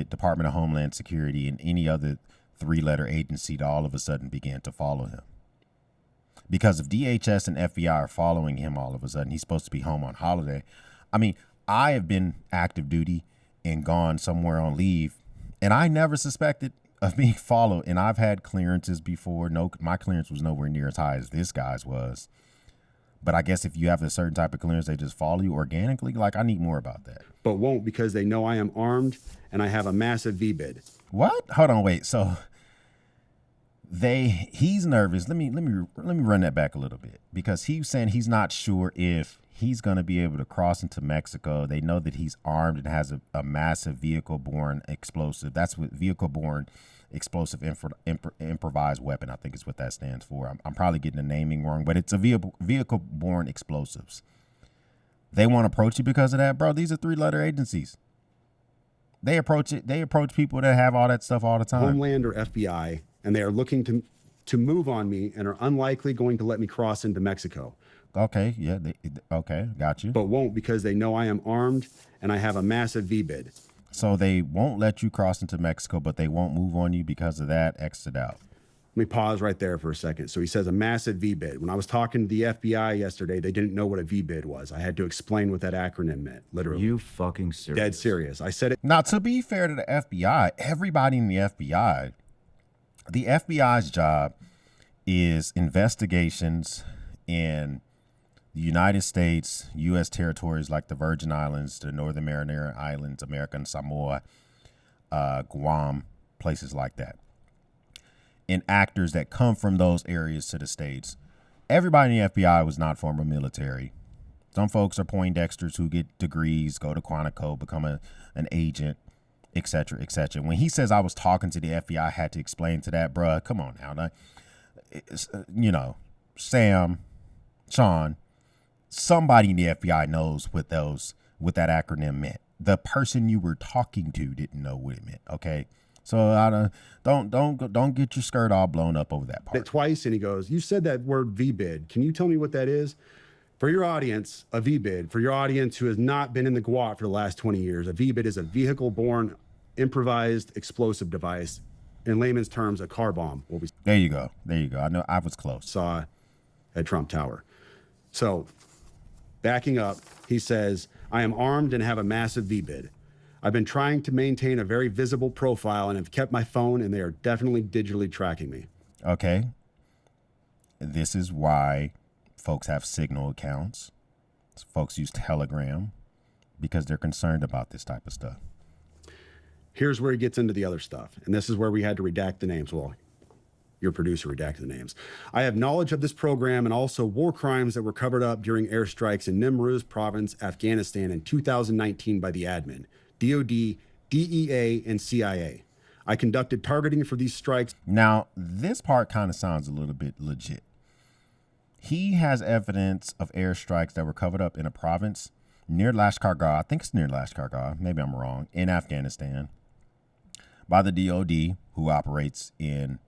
Department of Homeland Security and any other three-letter agency to all of a sudden begin to follow him? Because if DHS and FBI are following him all of a sudden, he's supposed to be home on holiday. I mean, I have been active duty and gone somewhere on leave, and I never suspected of being followed. And I've had clearances before. No, my clearance was nowhere near as high as this guy's was. But I guess if you have a certain type of clearance, they just follow you organically. Like, I need more about that. But won't, because they know I am armed and I have a massive VBID. What? Hold on, wait. So he's nervous. Let me run that back a little bit, because he's saying he's not sure if he's going to be able to cross into Mexico. They know that he's armed and has a massive vehicle-borne explosive. That's what vehicle-borne explosive improvised weapon, I think is what that stands for. I'm probably getting the naming wrong, but it's a vehicle-borne explosives. They want to approach you because of that, bro. These are three-letter agencies. They approach people that have all that stuff all the time. Homeland or FBI, and they are looking to move on me and are unlikely going to let me cross into Mexico. Okay, yeah, okay, got you. But won't, because they know I am armed and I have a massive VBID. So they won't let you cross into Mexico, but they won't move on you because of that. Exit out. Let me pause right there for a second. So he says a massive VBID. When I was talking to the FBI yesterday, they didn't know what a VBID was. I had to explain what that acronym meant, literally. You fucking serious? Dead serious. I said it. Now, to be fair to the FBI, everybody in the FBI's job is investigations in the United States, U.S. territories like the Virgin Islands, the Northern Mariana Islands, American Samoa, Guam, places like that. And actors that come from those areas to the States. Everybody in the FBI was not former military. Some folks are Poindexters who get degrees, go to Quantico, become an agent, et cetera, et cetera. When he says I was talking to the FBI, I had to explain to that, bruh, come on now. Sam, Sean, somebody in the FBI knows what that acronym meant. The person you were talking to didn't know what it meant. Okay, so don't get your skirt all blown up over that part. Twice, and he goes, "You said that word VBID. Can you tell me what that is?" For your audience, a VBID. For your audience who has not been in the GWAT for the last 20 years, a VBID is a vehicle-borne improvised explosive device. In layman's terms, a car bomb. There you go. I know I was close. Saw at Trump Tower. So, backing up, he says, I am armed and have a massive VBID. I've been trying to maintain a very visible profile and have kept my phone, and they are definitely digitally tracking me. Okay. This is why folks have Signal accounts. Folks use Telegram because they're concerned about this type of stuff. Here's where he gets into the other stuff. And this is where we had to redact the names. Well, Your producer redacted the names. I have knowledge of this program and also war crimes that were covered up during airstrikes in Nimruz province, Afghanistan in 2019 by the admin, DOD, DEA, and CIA. I conducted targeting for these strikes. Now, this part kind of sounds a little bit legit. He has evidence of airstrikes that were covered up in a province near Lashkar-Gah. I think it's near Lashkar-Gah. Maybe I'm wrong. In Afghanistan by the DOD, who operates in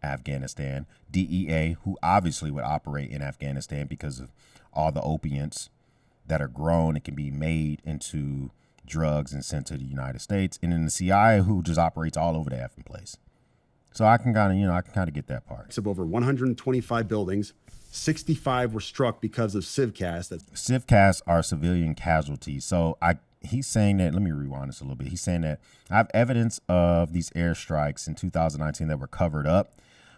Afghanistan, DEA, who obviously would operate in Afghanistan because of all the opiates that are grown and can be made into drugs and sent to the United States, and then the CIA, who just operates all over the effing place. So I can kind of get that part. Of over 125 buildings, 65 were struck because of civcas. Civcas are civilian casualties. So he's saying that, let me rewind this a little bit. He's saying that I have evidence of these airstrikes in 2019 that were covered up.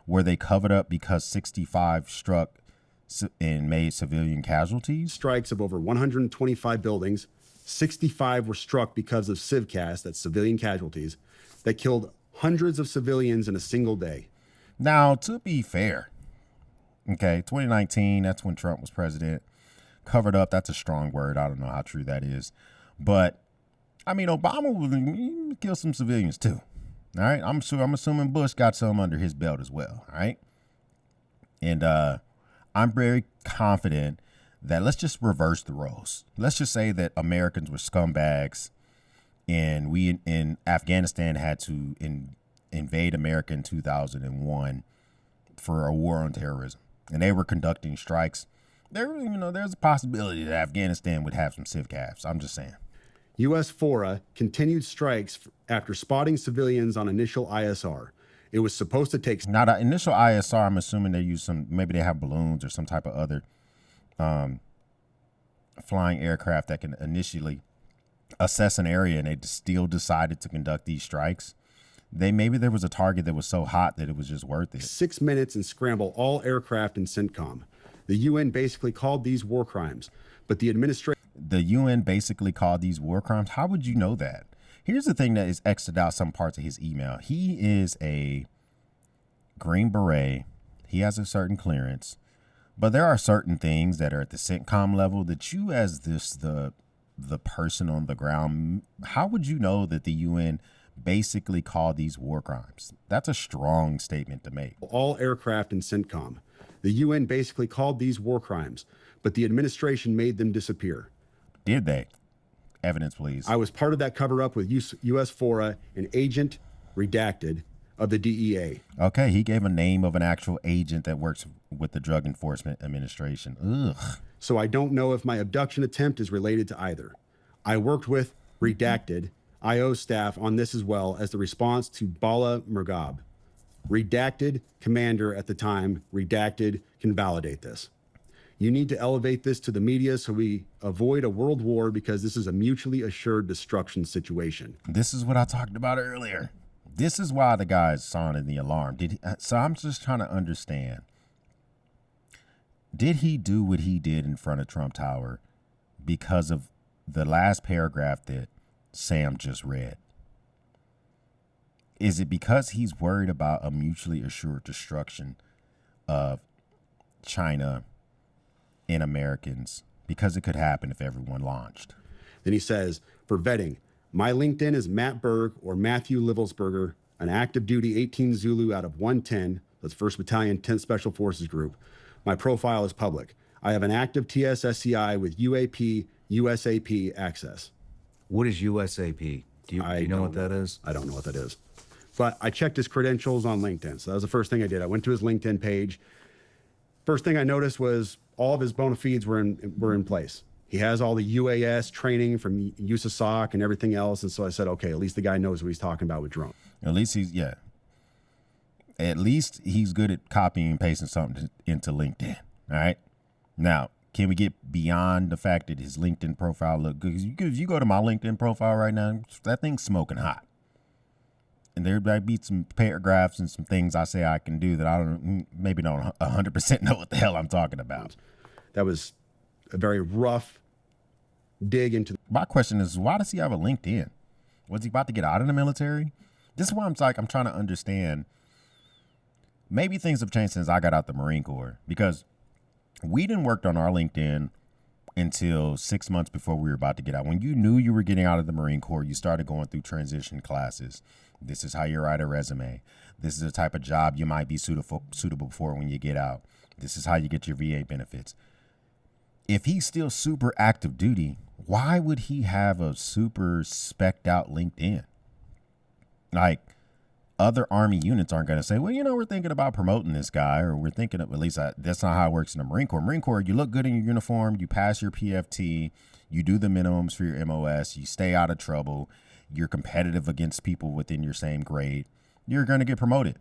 Were they covered up because 65 struck and made civilian casualties? Strikes of over 125 buildings, 65 were struck because of civcas, that's civilian casualties, that killed hundreds of civilians in a single day. Now, to be fair, okay, 2019, that's when Trump was president. Covered up, that's a strong word. I don't know how true that is. But, I mean, Obama would kill some civilians too. All right, I'm assuming Bush got some under his belt as well. All right, and I'm very confident that let's just reverse the roles. Let's just say that Americans were scumbags, and we in Afghanistan had to invade America in 2001 for a war on terrorism, and they were conducting strikes. There's a possibility that Afghanistan would have some civcavs. I'm just saying. U.S. FORA continued strikes after spotting civilians on initial ISR. It was supposed to take... Now, the initial ISR, I'm assuming they use maybe they have balloons or some type of other flying aircraft that can initially assess an area, and they still decided to conduct these strikes. Maybe there was a target that was so hot that it was just worth it. 6 minutes and scramble all aircraft in CENTCOM. The UN basically called these war crimes, but the administration... The UN basically called these war crimes? How would you know that? Here's the thing that is X'd out some parts of his email. He is a Green Beret. He has a certain clearance. But there are certain things that are at the CENTCOM level that you, as the person on the ground, how would you know that the UN basically called these war crimes? That's a strong statement to make. All aircraft in CENTCOM. The UN basically called these war crimes, but the administration made them disappear. Did they? Evidence, please. I was part of that cover-up with U.S. FORA, an agent redacted of the DEA. Okay, he gave a name of an actual agent that works with the Drug Enforcement Administration. Ugh. So I don't know if my abduction attempt is related to either. I worked with redacted IO staff on this as well as the response to Bala Murghab. Redacted commander at the time, redacted can validate this. You need to elevate this to the media so we avoid a world war because this is a mutually assured destruction situation. This is what I talked about earlier. This is why the guys sounded the alarm. So I'm just trying to understand. Did he do what he did in front of Trump Tower because of the last paragraph that Sam just read? Is it because he's worried about a mutually assured destruction of China and Americans? Because it could happen if everyone launched. Then he says, for vetting, my LinkedIn is Matt Berg or Matthew Livelsberger, an active duty 18 Zulu out of 110, that's 1st Battalion, 10th Special Forces Group. My profile is public. I have an active TSSCI with UAP, USAP access. What is USAP? Do you know what that is? I don't know what that is. But I checked his credentials on LinkedIn. So that was the first thing I did. I went to his LinkedIn page. First thing I noticed was all of his bona fides were in place. He has all the UAS training from USASOC and everything else. And so I said, okay, at least the guy knows what he's talking about with drones. At least he's good at copying and pasting something into LinkedIn. All right. Now, can we get beyond the fact that his LinkedIn profile look good? Because you go to my LinkedIn profile right now, that thing's smoking hot. And there might be some paragraphs and some things I say I can do that I don't 100% know what the hell I'm talking about. That was a very rough dig into. My question is, why does he have a LinkedIn? Was he about to get out of the military? This is why I'm trying to understand maybe things have changed since I got out the Marine Corps, because we didn't work on our LinkedIn until 6 months before we were about to get out. When you knew you were getting out of the Marine Corps, you started going through transition classes. This is how you write a resume. This is the type of job you might be suitable for when you get out. This is how you get your VA benefits. If he's still super active duty, why would he have a super specced out LinkedIn? Like, other Army units aren't going to say, well, we're thinking about promoting this guy, or we're thinking of, at least that's not how it works in the Marine Corps. Marine Corps, you look good in your uniform, you pass your PFT, you do the minimums for your MOS, you stay out of trouble, you're competitive against people within your same grade, you're going to get promoted.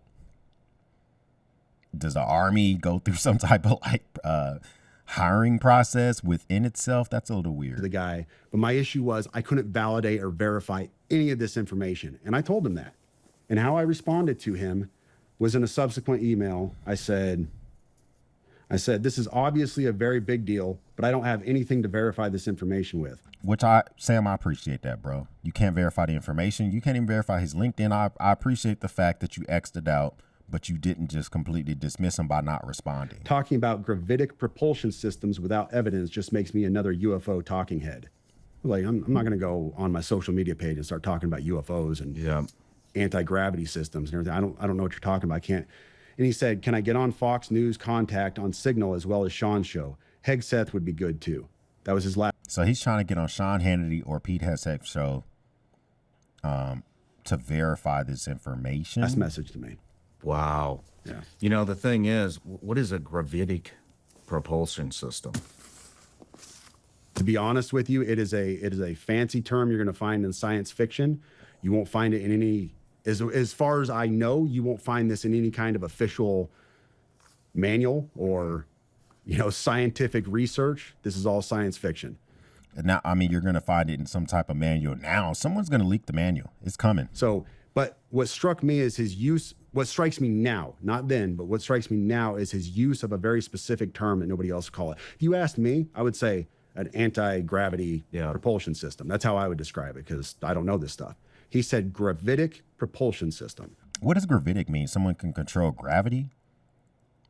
Does the Army go through some type of hiring process within itself? That's a little weird. The guy, but my issue was I couldn't validate or verify any of this information. And I told him that. And how I responded to him was in a subsequent email. I said, this is obviously a very big deal, but I don't have anything to verify this information with. Which Sam, I appreciate that, bro. You can't verify the information. You can't even verify his LinkedIn. I appreciate the fact that you X'd it out, but you didn't just completely dismiss him by not responding. Talking about gravitic propulsion systems without evidence just makes me another UFO talking head. Like, I'm not going to go on my social media page and start talking about UFOs and anti-gravity systems and everything. I don't know what you're talking about. I can't. And he said, can I get on Fox News Contact on Signal as well as Sean's show? Hegseth would be good too. That was his last. So he's trying to get on Sean Hannity or Pete Hegseth's show to verify this information. Last message to me. Wow. Yeah. The thing is, what is a gravitic propulsion system? To be honest with you, it is a fancy term you're going to find in science fiction. You won't find it in any, as far as I know, you won't find this in any kind of official manual or, scientific research. This is all science fiction. Now, you're going to find it in some type of manual. Now, someone's going to leak the manual. It's coming. So, but what struck me is his use. What strikes me now, not then, but what strikes me now is his use of a very specific term that nobody else would call it. If you asked me, I would say an anti-gravity propulsion system. That's how I would describe it, because I don't know this stuff. He said gravitic propulsion system. What does gravitic mean? Someone can control gravity?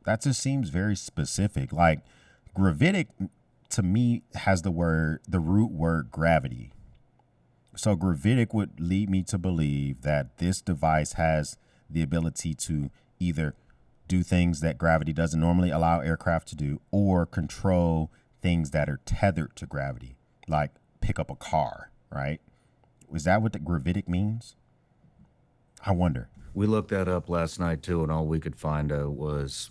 That just seems very specific. Like, gravitic to me has the root word gravity. So gravitic would lead me to believe that this device has the ability to either do things that gravity doesn't normally allow aircraft to do, or control things that are tethered to gravity, like pick up a car, right? Is that what the gravitic means? I wonder. We looked that up last night too, and all we could find was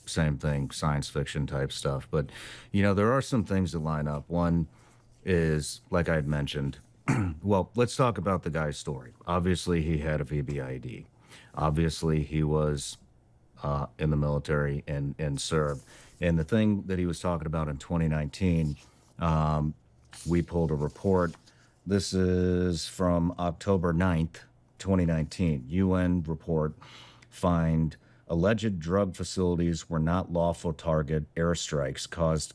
same thing, science fiction type stuff. But there are some things that line up. One is, like I had mentioned, well, let's talk about the guy's story. Obviously, he had a VBID. Obviously, he was in the military and served. And the thing that he was talking about in 2019, we pulled a report. This is from October 9th, 2019. UN report find alleged drug facilities were not lawful target airstrikes caused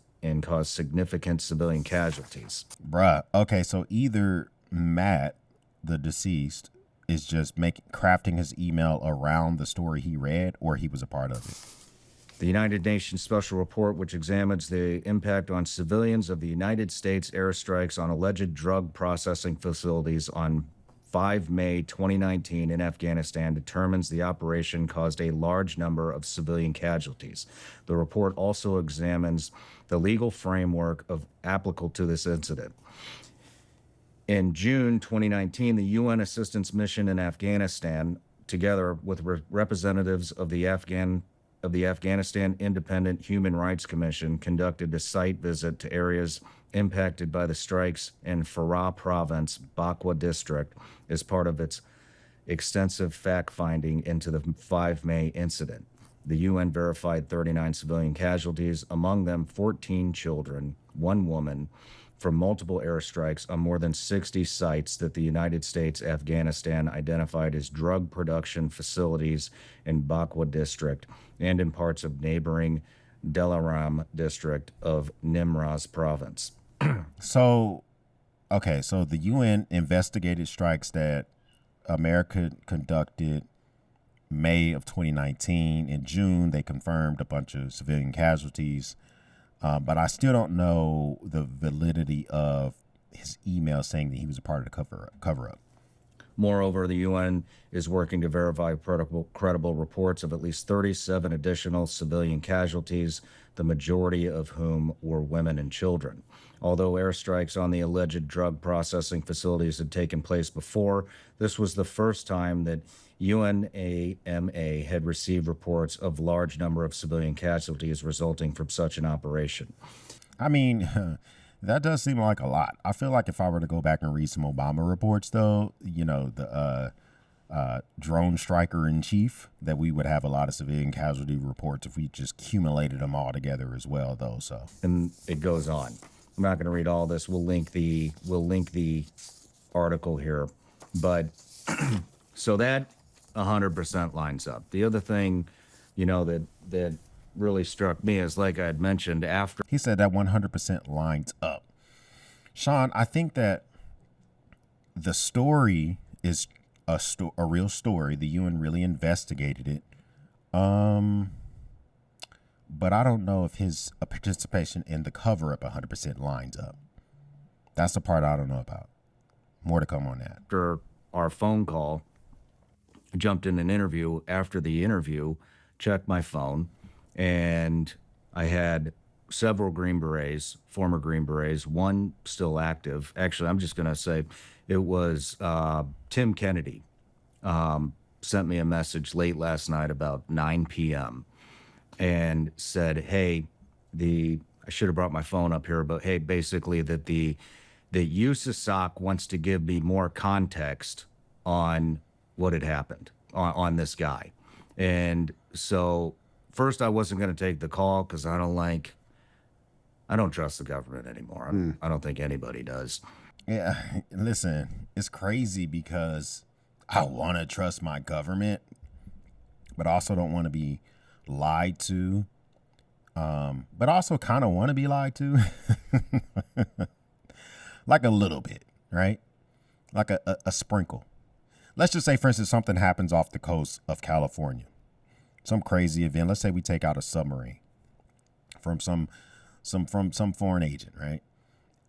significant civilian casualties. Bruh. Okay, so either Matt, the deceased, is just crafting his email around the story he read, or he was a part of it. The United Nations Special Report, which examines the impact on civilians of the United States airstrikes on alleged drug processing facilities on 5 May 2019 in Afghanistan, determines the operation caused a large number of civilian casualties. The report also examines the legal framework applicable to this incident. In June 2019, the UN Assistance Mission in Afghanistan, together with representatives of the Afghanistan Independent Human Rights Commission, conducted a site visit to areas impacted by the strikes in Farah Province, Bakwa District, as part of its extensive fact-finding into the 5 May incident. The UN verified 39 civilian casualties, among them 14 children, 1 woman, from multiple airstrikes on more than 60 sites that the United States Afghanistan identified as drug production facilities in Bakwa District and in parts of neighboring Delaram District of Nimraz Province. So the UN investigated strikes that America conducted May of 2019. In June, they confirmed a bunch of civilian casualties. But I still don't know the validity of his email saying that he was a part of the cover-up. Moreover, the UN is working to verify credible reports of at least 37 additional civilian casualties, the majority of whom were women and children. Although airstrikes on the alleged drug processing facilities had taken place before, this was the first time that UNAMA had received reports of large number of civilian casualties resulting from such an operation. I mean, that does seem like a lot. I feel like if I were to go back and read some Obama reports, though, the drone striker in chief, that we would have a lot of civilian casualty reports if we just accumulated them all together as well, though. So, and it goes on. I'm not going to read all this. We'll link the article here, but so that 100% lines up. The other thing, that really struck me is, like I had mentioned, after he said that 100% lines up. Sean, I think that the story is a real story. The UN really investigated it. But I don't know if his participation in the cover-up 100% lines up. That's the part I don't know about. More to come on that. After our phone call, I jumped in an interview. After the interview, checked my phone, and I had several Green Berets, former Green Berets, one still active. Actually, I'm just going to say it was Tim Kennedy sent me a message late last night about 9 p.m. and said, hey, I should have brought my phone up here, but hey, basically that the USASOC wants to give me more context on what had happened on this guy. And so first I wasn't going to take the call because I don't trust the government anymore. I don't think anybody does. Yeah, listen, it's crazy because I want to trust my government, but also don't want to be lied to, but also kind of want to be lied to. Like a little bit, right? Like a sprinkle. Let's just say, for instance, something happens off the coast of California. Some crazy event. Let's say we take out a submarine from some foreign agent, right?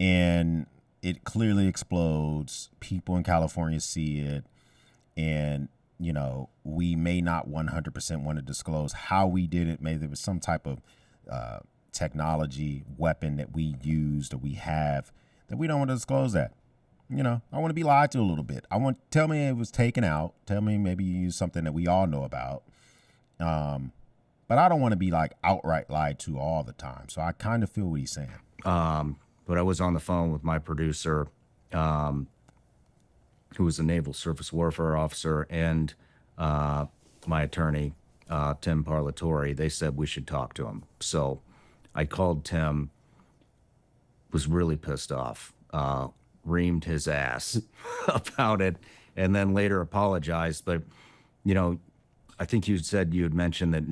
And it clearly explodes. People in California see it. And, we may not 100% want to disclose how we did it. Maybe there was some type of technology, weapon that we used or we have that we don't want to disclose that. I want to be lied to a little bit. Tell me it was taken out. Tell me maybe you used something that we all know about. But I don't want to be like outright lied to all the time. So I kind of feel what he's saying. But I was on the phone with my producer, who was a naval surface warfare officer, and my attorney, Tim Parlatore. They said we should talk to him. So I called Tim, was really pissed off, reamed his ass about it, and then later apologized. But, I think you said you had mentioned that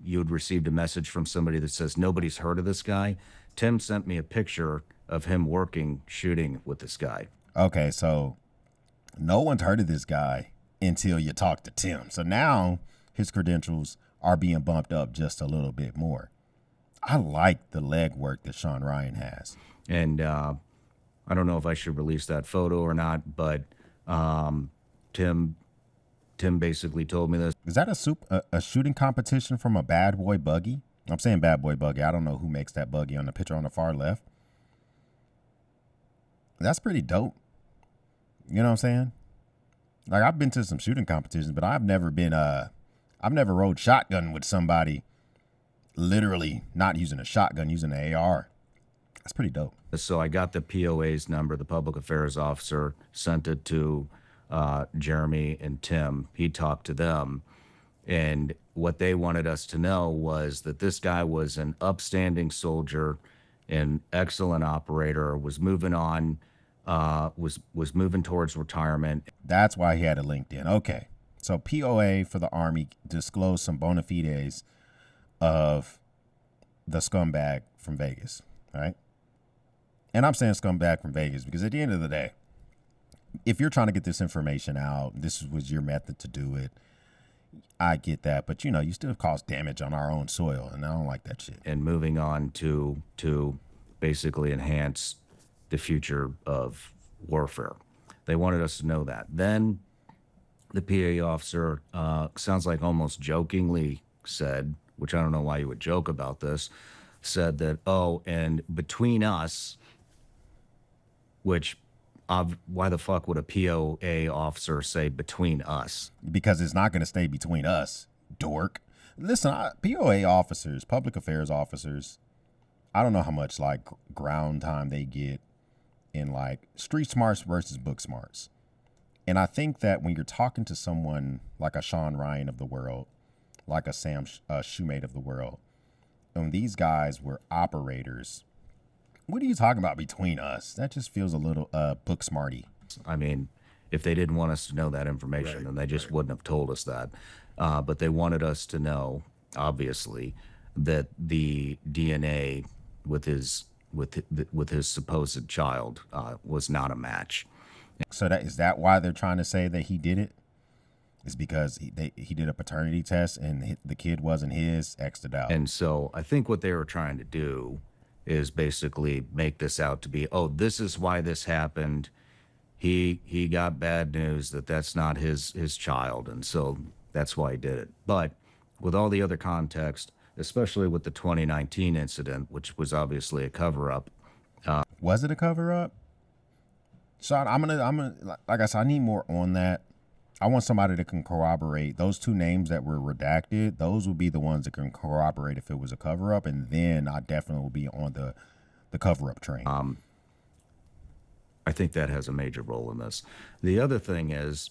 you had received a message from somebody that says nobody's heard of this guy. Tim sent me a picture of him shooting with this guy. Okay, so no one's heard of this guy until you talk to Tim. So now his credentials are being bumped up just a little bit more. I like the legwork that Sean Ryan has. And I don't know if I should release that photo or not, but Tim basically told me this. Is that a shooting competition from a bad boy buggy? I'm saying bad boy buggy. I don't know who makes that buggy on the picture on the far left. That's pretty dope. You know what I'm saying? Like, I've been to some shooting competitions, but I've never rode shotgun with somebody literally not using a shotgun, using an AR. That's pretty dope. So I got the POA's number, the public affairs officer, sent it to Jeremy and Tim. He talked to them, and what they wanted us to know was that this guy was an upstanding soldier, an excellent operator, was moving on, was moving towards retirement. That's why he had a LinkedIn. Okay, so POA for the Army disclosed some bona fides of the scumbag from Vegas, right? And I'm saying scumbag from Vegas because at the end of the day, if you're trying to get this information out, this was your method to do it, I get that, but you know, you still cause damage on our own soil, and I don't like that shit. And moving on to basically enhance the future of warfare. They wanted us to know that. Then the PA officer, sounds like almost jokingly said, which I don't know why you would joke about this, said that, oh, and between us, which why the fuck would a POA officer say between us? Because it's not going to stay between us, dork. Listen, POA officers, public affairs officers, I don't know how much like ground time they get in like street smarts versus book smarts. And I think that when you're talking to someone like a Sean Ryan of the world, like a Sam Shoemate of the world, and these guys were operators, what are you talking about between us? That just feels a little book smarty. I mean, if they didn't want us to know that information, then they just wouldn't have told us that. But they wanted us to know, obviously, that the DNA with his supposed child was not a match. So is that why they're trying to say that he did it? Is because he did a paternity test and the kid wasn't his, X'd it out. And so I think what they were trying to do is basically make this out to be, oh, this is why this happened. He got bad news that that's not his child, and so that's why he did it. But with all the other context, especially with the 2019 incident, which was obviously a cover-up. Was it a cover-up? Sean, I'm gonna like I said, I need more on that. I want somebody that can corroborate those two names that were redacted. Those would be the ones that can corroborate if it was a cover-up, and then I definitely will be on the cover-up train. I think that has a major role in this. The other thing is,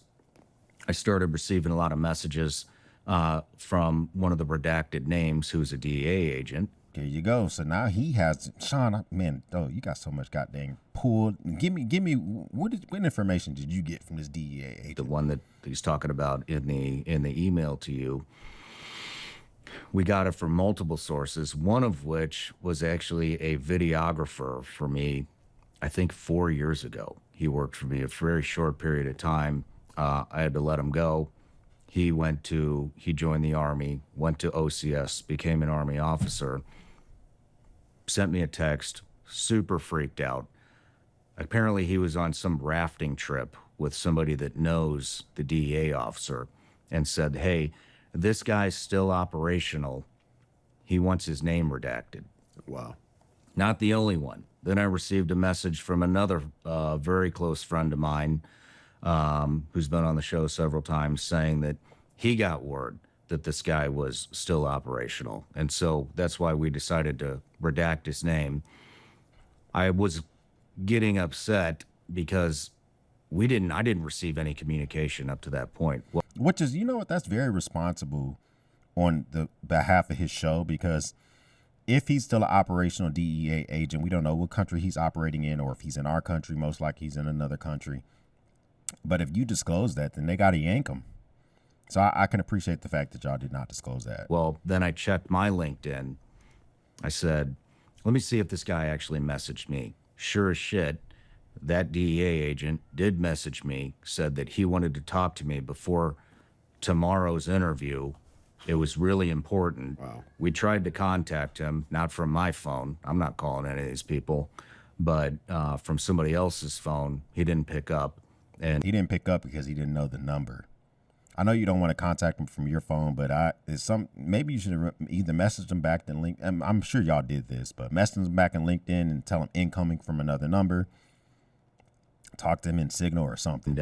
I started receiving a lot of messages from one of the redacted names who's a DEA agent. There you go. So now he has, Sean, man, oh, you got so much goddamn pulled. Give me what information did you get from this DEA agent? The one that he's talking about in the email to you. We got it from multiple sources, one of which was actually a videographer for me, I think 4 years ago. He worked for me a very short period of time. I had to let him go. He joined the Army, went to OCS, became an Army officer, sent me a text, super freaked out. Apparently he was on some rafting trip with somebody that knows the DEA officer and said, hey, this guy's still operational. He wants his name redacted. Wow. Not the only one. Then I received a message from another very close friend of mine who's been on the show several times saying that he got word that this guy was still operational. And so that's why we decided to redact his name. I was getting upset because I didn't receive any communication up to that point. Which is, you know what, that's very responsible on the behalf of his show, because if he's still an operational DEA agent, we don't know what country he's operating in, or if he's in our country, most likely he's in another country. But if you disclose that, then they got to yank him. So I can appreciate the fact that y'all did not disclose that. Well, then I checked my LinkedIn. I said, let me see if this guy actually messaged me. Sure as shit, that DEA agent did message me, said that he wanted to talk to me before tomorrow's interview. It was really important. Wow. We tried to contact him, not from my phone. I'm not calling any of these people, but from somebody else's phone. He didn't pick up. And he didn't pick up because he didn't know the number. I know you don't want to contact him from your phone, but maybe you should have either messaged him back in LinkedIn. I'm sure y'all did this, but message him back in LinkedIn and tell him incoming from another number. Talk to him in Signal or something.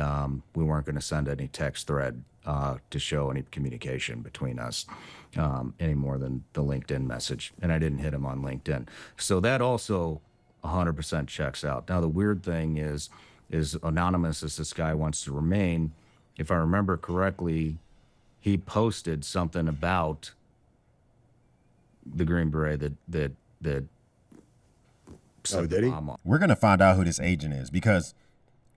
We weren't going to send any text thread to show any communication between us any more than the LinkedIn message. And I didn't hit him on LinkedIn. So that also 100% checks out. Now, the weird thing is anonymous as this guy wants to remain, if I remember correctly, he posted something about the Green Beret that Oh, did he? We're going to find out who this agent is, because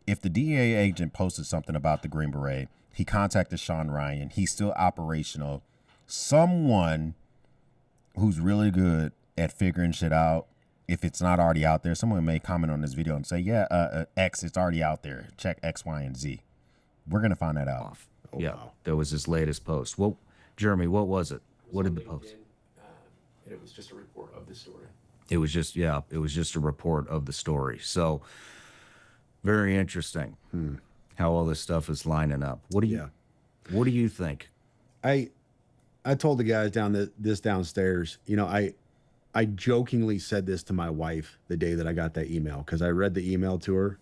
if the DEA agent posted something about the Green Beret, he contacted Sean Ryan, he's still operational. Someone who's really good at figuring shit out, if it's not already out there, someone may comment on this video and say, yeah, X, it's already out there. Check X, Y, and Z. We're going to find that out. yeah, wow. that was his latest post. Well, Jeremy, what was it? What did the post? And it was just a report of the story. It was just a report of the story. So very interesting how all this stuff is lining up. What do you think? I told the guys downstairs, you know, I jokingly said this to my wife the day that I got that email, because I read the email to her.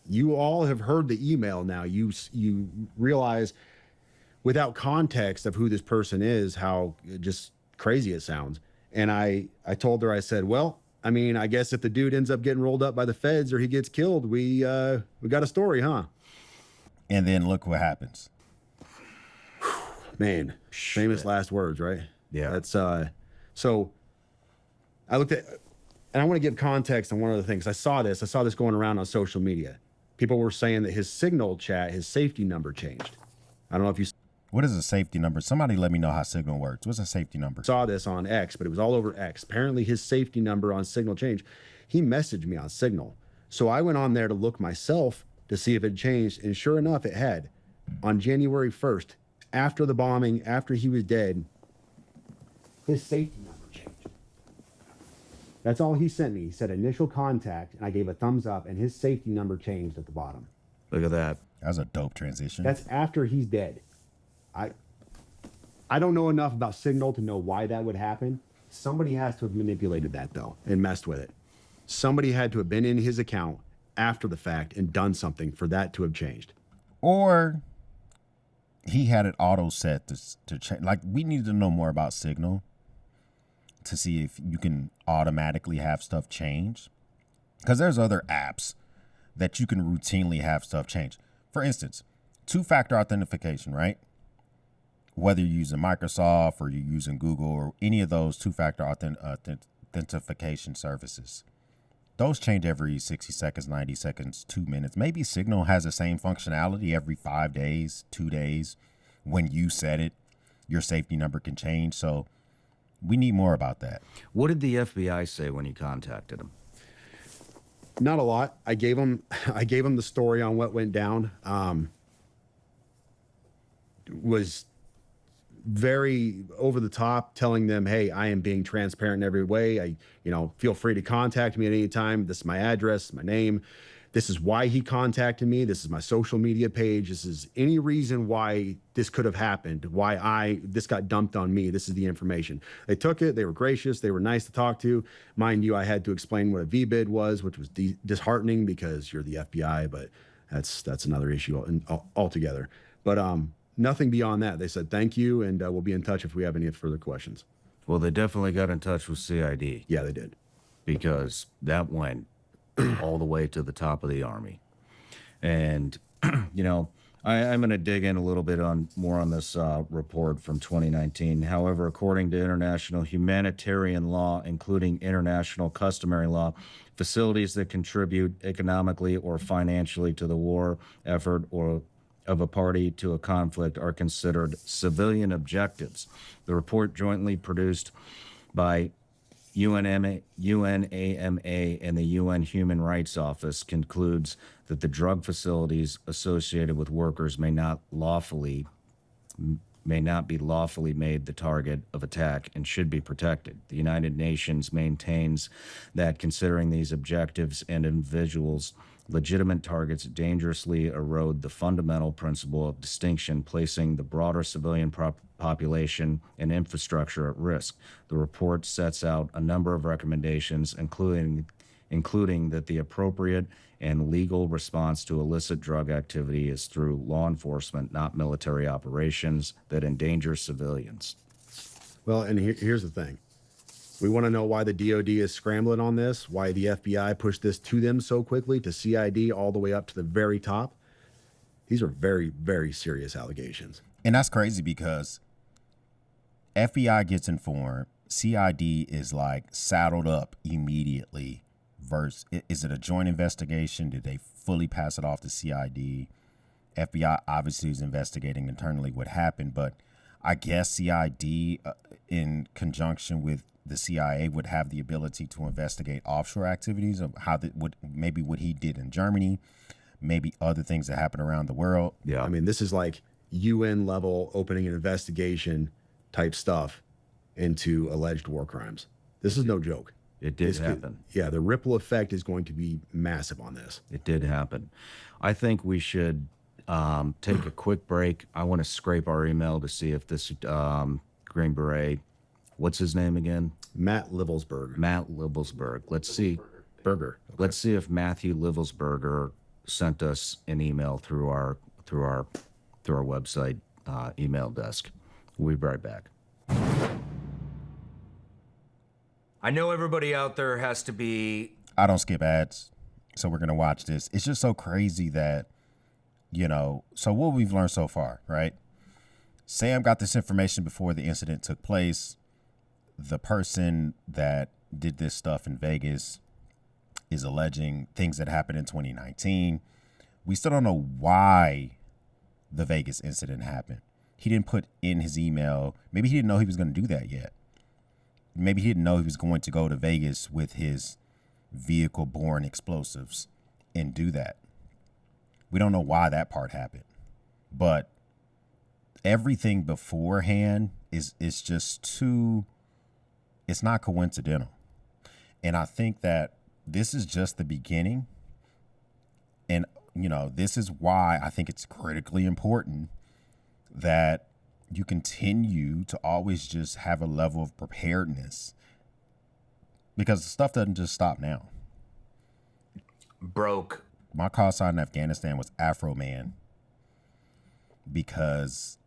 You all have heard the email now. You realize without context of who this person is, how just crazy it sounds. And I told her, I said, well, I mean, I guess if the dude ends up getting rolled up by the feds or he gets killed, we got a story, huh? And then look what happens. Man, famous last words, right? Yeah. That's so I looked at, and I want to give context on one of the things. I saw this going around on social media. People were saying that his Signal chat, his safety number changed. I don't know if you What is a safety number? Somebody let me know how Signal works. What's a safety number? saw this on X, but it was all over X. Apparently his safety number on Signal changed. He messaged me on Signal. So I went on there to look myself to see if it changed, and sure enough, it had. On January 1st, after the bombing, after he was dead, his safety number changed. That's all he sent me. He said initial contact, and I gave a thumbs up, and his safety number changed at the bottom. Look at that. That was a dope transition. That's after he's dead. I don't know enough about Signal to know why that would happen. Somebody has to have manipulated that, though, and messed with it. Somebody had to have been in his account after the fact and done something for that to have changed. Or he had it auto set to change. Like, we need to know more about Signal to see if you can automatically have stuff change. Because there's other apps that you can routinely have stuff change. For instance, two-factor authentication, right? Whether you're using Microsoft or you're using Google or any of those two-factor authentication services, those change every 60 seconds, 90 seconds, 2 minutes. Maybe Signal has the same functionality every 5 days, 2 days. When you set it, your safety number can change. So we need more about that. What did the FBI say when you contacted him? Not a lot. I gave him the story on what went down. Was very over the top, telling them, hey, I am being transparent in every way. Feel free to contact me at any time. This is my address, my name. This is why he contacted me. This is my social media page. This is any reason why this could have happened, why this got dumped on me. This is the information. They took it. They were gracious. They were nice to talk to. Mind you, I had to explain what a VBID was, which was disheartening because you're the FBI, but that's another issue altogether. But nothing beyond that. They said thank you, and we'll be in touch if we have any further questions. Well, they definitely got in touch with CID. Yeah, they did. Because that went all the way to the top of the Army. And, I'm going to dig in a little bit more on this report from 2019. However, according to international humanitarian law, including international customary law, facilities that contribute economically or financially to the war effort or of a party to a conflict are considered civilian objectives. The report, jointly produced by UNAMA and the UN Human Rights Office, concludes that the drug facilities associated with workers may not be lawfully made the target of attack and should be protected. The United Nations maintains that considering these objectives and individuals legitimate targets dangerously erode the fundamental principle of distinction, placing the broader civilian population and infrastructure at risk. The report sets out a number of recommendations, including that the appropriate and legal response to illicit drug activity is through law enforcement, not military operations that endanger civilians. Well, and here's the thing. We want to know why the DOD is scrambling on this, why the FBI pushed this to them so quickly, to CID all the way up to the very top. These are very, very serious allegations. And that's crazy because FBI gets informed, CID is like saddled up immediately. Is it a joint investigation? Did they fully pass it off to CID? FBI obviously is investigating internally what happened, but I guess CID in conjunction with the CIA would have the ability to investigate offshore activities of what he did in Germany. maybe other things that happen around the world. Yeah. I mean, this is like UN level opening an investigation type stuff into alleged war crimes. This is no joke. It did This could- happen. yeah, the ripple effect is going to be massive on this. It did happen. I think we should take a quick break. I want to scrape our email to see if this Green Beret, what's his name again? Matt Livelsberg. Matt Livelsberg. Let's see. Burger. Let's see if Matthew Livelsberger sent us an email through our website email desk. We'll be right back. I know everybody out there has to be. I don't skip ads, so we're gonna watch this. It's just so crazy that, so what we've learned so far, right? Sam got this information before the incident took place. The person that did this stuff in Vegas is alleging things that happened in 2019. We still don't know why the Vegas incident happened. He didn't put in his email. Maybe he didn't know he was going to do that yet. Maybe he didn't know he was going to go to Vegas with his vehicle-borne explosives and do that. We don't know why that part happened. But everything beforehand is just too, it's not coincidental. And I think that this is just the beginning. And, this is why I think it's critically important that you continue to always just have a level of preparedness, because the stuff doesn't just stop now. Broke. My call sign in Afghanistan was Afro Man, because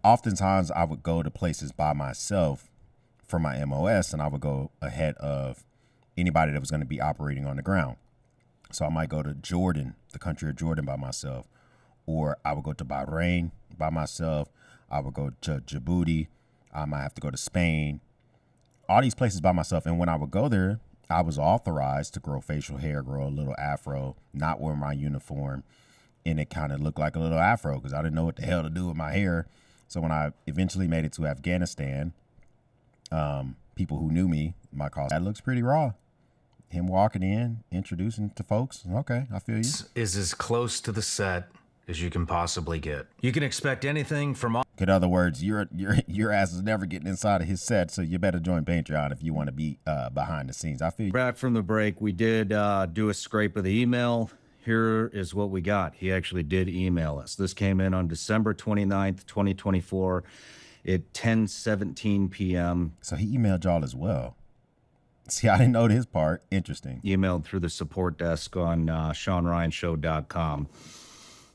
oftentimes I would go to places by myself for my MOS, and I would go ahead of anybody that was going to be operating on the ground. So I might go to Jordan, the country of Jordan, by myself, or I would go to Bahrain by myself. I would go to Djibouti. I might have to go to Spain. All these places by myself. And when I would go there, I was authorized to grow facial hair, grow a little afro, not wear my uniform, and it kind of looked like a little afro because I didn't know what the hell to do with my hair. So when I eventually made it to Afghanistan, people who knew me, my call, that looks pretty raw. Him walking in, introducing to folks. Okay, I feel you. Is as close to the set as you can possibly get. You can expect anything from all. In other words, your ass is never getting inside of his set, so you better join Patreon if you want to be behind the scenes. I feel you. Back from the break, we did do a scrape of the email. Here is what we got. He actually did email us. This came in on December 29th, 2024 at 10:17 p.m. So he emailed y'all as well. See, I didn't know this part. Interesting. Emailed through the support desk on SeanRyanShow.com.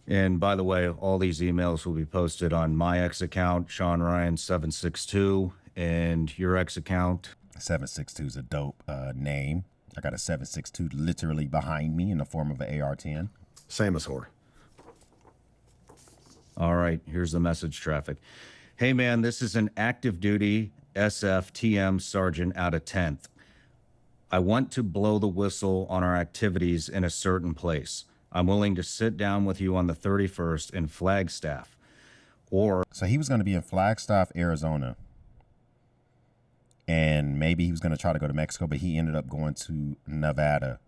And by the way, all these emails will be posted on my X account, Sean Ryan 762, and your X account. 762 is a dope name. I got a 762 literally behind me in the form of an AR-10. Same as whore. All right, here's the message traffic. Hey man, this is an active duty SFTM sergeant out of 10th. I want to blow the whistle on our activities in a certain place. I'm willing to sit down with you on the 31st in Flagstaff. Or So he was going to be in Flagstaff, Arizona. And maybe he was going to try to go to Mexico, but he ended up going to Nevada.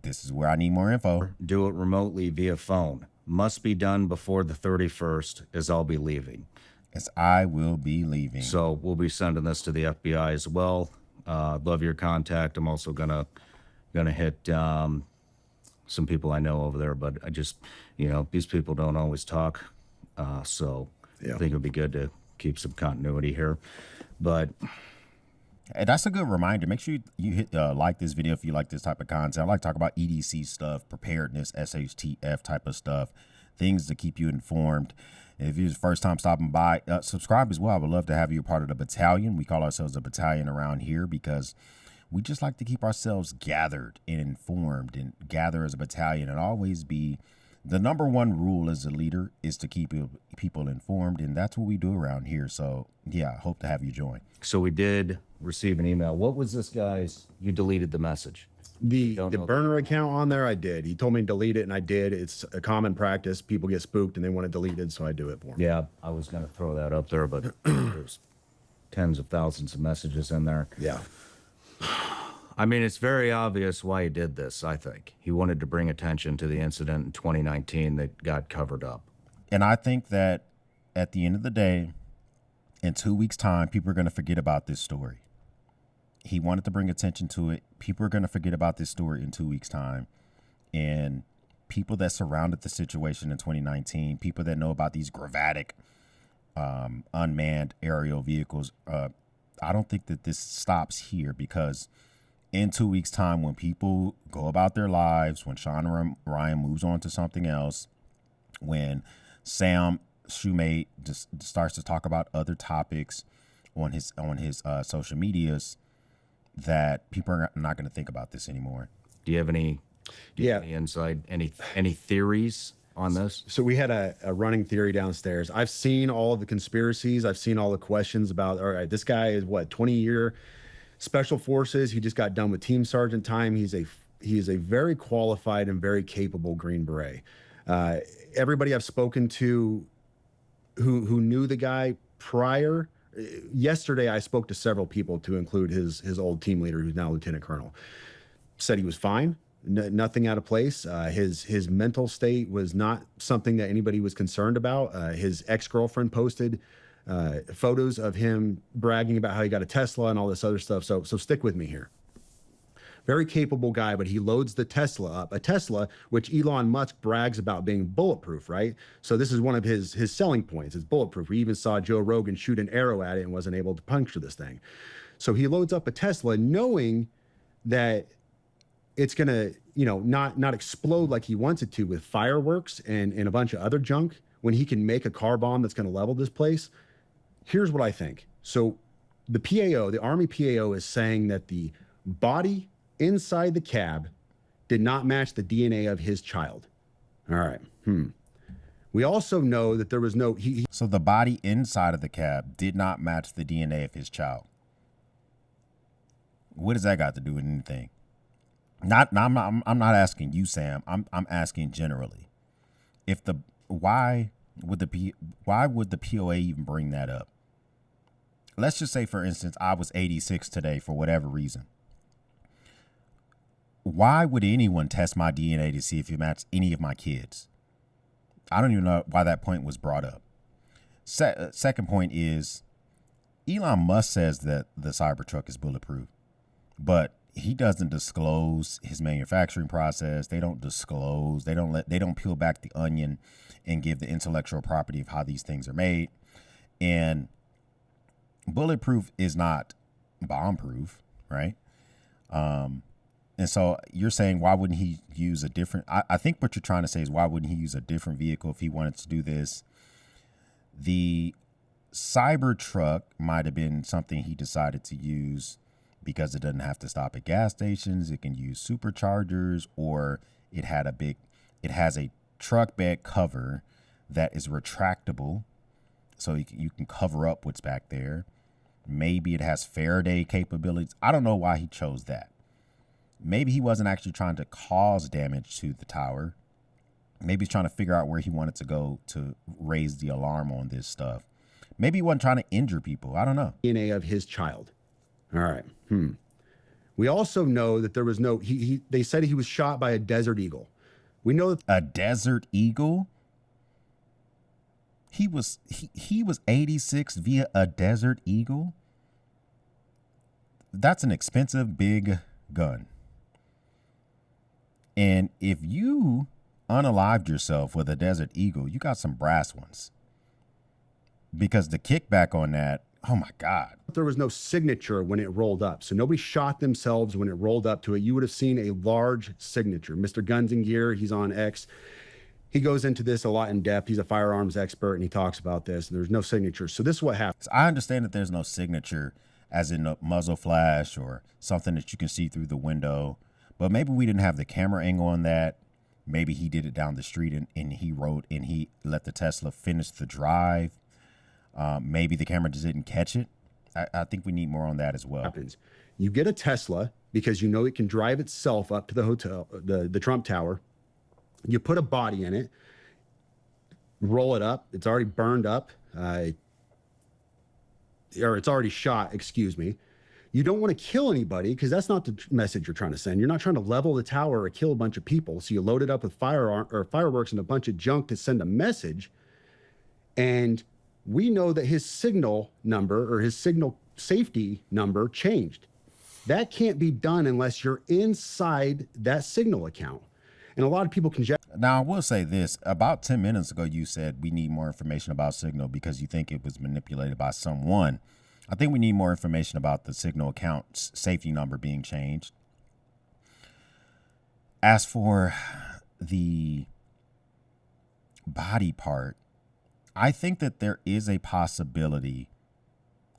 This is where I need more info. do it remotely via phone. Must be done before the 31st, as I'll be leaving. As I will be leaving. So we'll be sending this to the FBI as well. Love your contact. I'm also gonna hit some people I know over there, but I just, these people don't always talk. So Yeah. I think it would be good to keep some continuity here. But And that's a good reminder. Make sure you hit like this video if you like this type of content. I like to talk about EDC stuff, preparedness, SHTF type of stuff, things to keep you informed. And if you're the first time stopping by, subscribe as well. I would love to have you a part of the battalion. We call ourselves a battalion around here because we just like to keep ourselves gathered and informed and gather as a battalion and always be. The number one rule as a leader is to keep people informed, and that's what we do around here. So, yeah, I hope to have you join. so we did receive an email. What was this guy's? You deleted the message. The Don't know. burner account on there, I did. He told me to delete it, and I did. It's a common practice. People get spooked and they want it deleted, so I do it for them. Yeah, I was going to throw that up there, but there's tens of thousands of messages in there. Yeah. I mean, it's very obvious why he did this, I think. He wanted to bring attention to the incident in 2019 that got covered up. And I think that at the end of the day, in 2 weeks' time, people are going to forget about this story. He wanted to bring attention to it. People are going to forget about this story in 2 weeks' time. And people that surrounded the situation in 2019, people that know about these gravatic unmanned aerial vehicles, I don't think that this stops here, because in 2 weeks' time, when people go about their lives, when Sean Ryan moves on to something else, when Sam Shoemate just starts to talk about other topics on his social medias, that people are not going to think about this anymore. Do you have any insight, any theories on this? So we had a running theory downstairs. I've seen all of the conspiracies. I've seen all the questions about, all right, this guy is what, 20-year special forces. He just got done with team sergeant time. He is a very qualified and very capable Green Beret. Everybody I've spoken to who knew the guy prior, yesterday I spoke to several people, to include his old team leader, who's now lieutenant colonel, said he was fine. Nothing out of place. His mental state was not something that anybody was concerned about. His ex-girlfriend posted photos of him bragging about how he got a Tesla and all this other stuff. So stick with me here. Very capable guy, but he loads the Tesla up. A Tesla, which Elon Musk brags about being bulletproof, right? So this is one of his selling points. It's bulletproof. We even saw Joe Rogan shoot an arrow at it and wasn't able to puncture this thing. So he loads up a Tesla knowing that it's going to, not explode like he wants it to, with fireworks and a bunch of other junk, when he can make a car bomb that's going to level this place. Here's what I think. So the PAO, the Army PAO, is saying that the body inside the cab did not match the DNA of his child. All right. We also know that there was no... So the body inside of the cab did not match the DNA of his child. What does that got to do with anything? I'm not asking you, Sam. I'm asking generally. Why would the POA even bring that up? Let's just say, for instance, I was 86 today for whatever reason. Why would anyone test my DNA to see if it matched any of my kids? I don't even know why that point was brought up. Second point is, Elon Musk says that the Cybertruck is bulletproof, but he doesn't disclose his manufacturing process. They don't disclose. They don't peel back the onion and give the intellectual property of how these things are made. And bulletproof is not bomb-proof, right? And so you're saying, why wouldn't he use a different... I think what you're trying to say is, why wouldn't he use a different vehicle if he wanted to do this? The Cybertruck might have been something he decided to use because it doesn't have to stop at gas stations. It can use superchargers, or it has a truck bed cover that is retractable, so you can cover up what's back there. Maybe it has Faraday capabilities. I don't know why he chose that. Maybe he wasn't actually trying to cause damage to the tower. Maybe he's trying to figure out where he wanted to go to raise the alarm on this stuff. Maybe he wasn't trying to injure people. I don't know. DNA of his child. All right. We also know that there was no... They said he was shot by a Desert Eagle. We know that... A Desert Eagle? He was 86 via a Desert Eagle? That's an expensive, big gun. And if you unalived yourself with a Desert Eagle, you got some brass ones. Because the kickback on that, oh my God. There was no signature when it rolled up. So nobody shot themselves when it rolled up to it. You would have seen a large signature. Mr. Guns and Gear, he's on X. He goes into this a lot in depth. He's a firearms expert, and he talks about this. And there's no signature. So this is what happens. I understand that there's no signature, as in a muzzle flash or something that you can see through the window. But maybe we didn't have the camera angle on that. Maybe he did it down the street and he rode and he let the Tesla finish the drive. Maybe the camera just didn't catch it. I think we need more on that as well. You get a Tesla because you know it can drive itself up to the hotel, the Trump Tower. You put a body in it, roll it up. It's already burned up, or it's already shot, excuse me. You don't want to kill anybody because that's not the message you're trying to send. You're not trying to level the tower or kill a bunch of people. So you load it up with fireworks and a bunch of junk to send a message. And we know that his signal number or his signal safety number changed. That can't be done unless you're inside that signal account. And a lot of people can. Now, I will say this. About 10 minutes ago, you said we need more information about Signal because you think it was manipulated by someone. I think we need more information about the Signal account's safety number being changed. As for the body part, I think that there is a possibility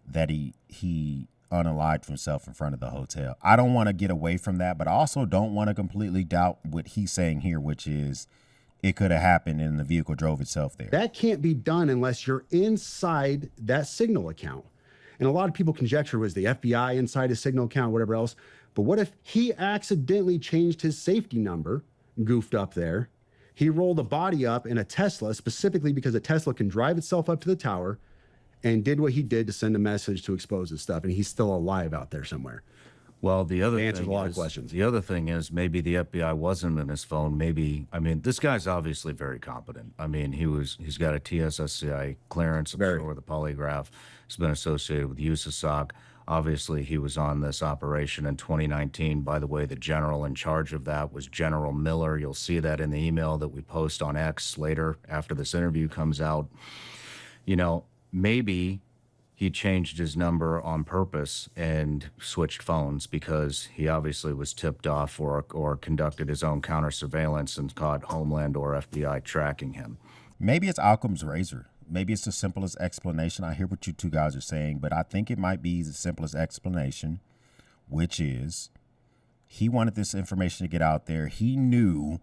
that he unalived himself in front of the hotel. I don't want to get away from that, but I also don't want to completely doubt what he's saying here, which is it could have happened and the vehicle drove itself there. That can't be done unless you're inside that Signal account. And a lot of people conjecture, was the FBI inside his Signal account, whatever else. But what if he accidentally changed his safety number, goofed up there? He rolled a body up in a Tesla, specifically because a Tesla can drive itself up to the tower, and did what he did to send a message to expose his stuff, and he's still alive out there somewhere. Well, the other Answers thing a lot is, of questions. The other thing is maybe the FBI wasn't in his phone. Maybe, I mean, this guy's obviously very competent. I mean, he's got a TSSCI clearance. I'm sure the polygraph has been associated with USASOC. Obviously, he was on this operation in 2019. By the way, the general in charge of that was General Miller. You'll see that in the email that we post on X later after this interview comes out. You know, maybe he changed his number on purpose and switched phones because he obviously was tipped off or conducted his own counter surveillance and caught Homeland or FBI tracking him. Maybe it's Occam's razor. Maybe it's the simplest explanation. I hear what you two guys are saying, but I think it might be the simplest explanation, which is he wanted this information to get out there. He knew,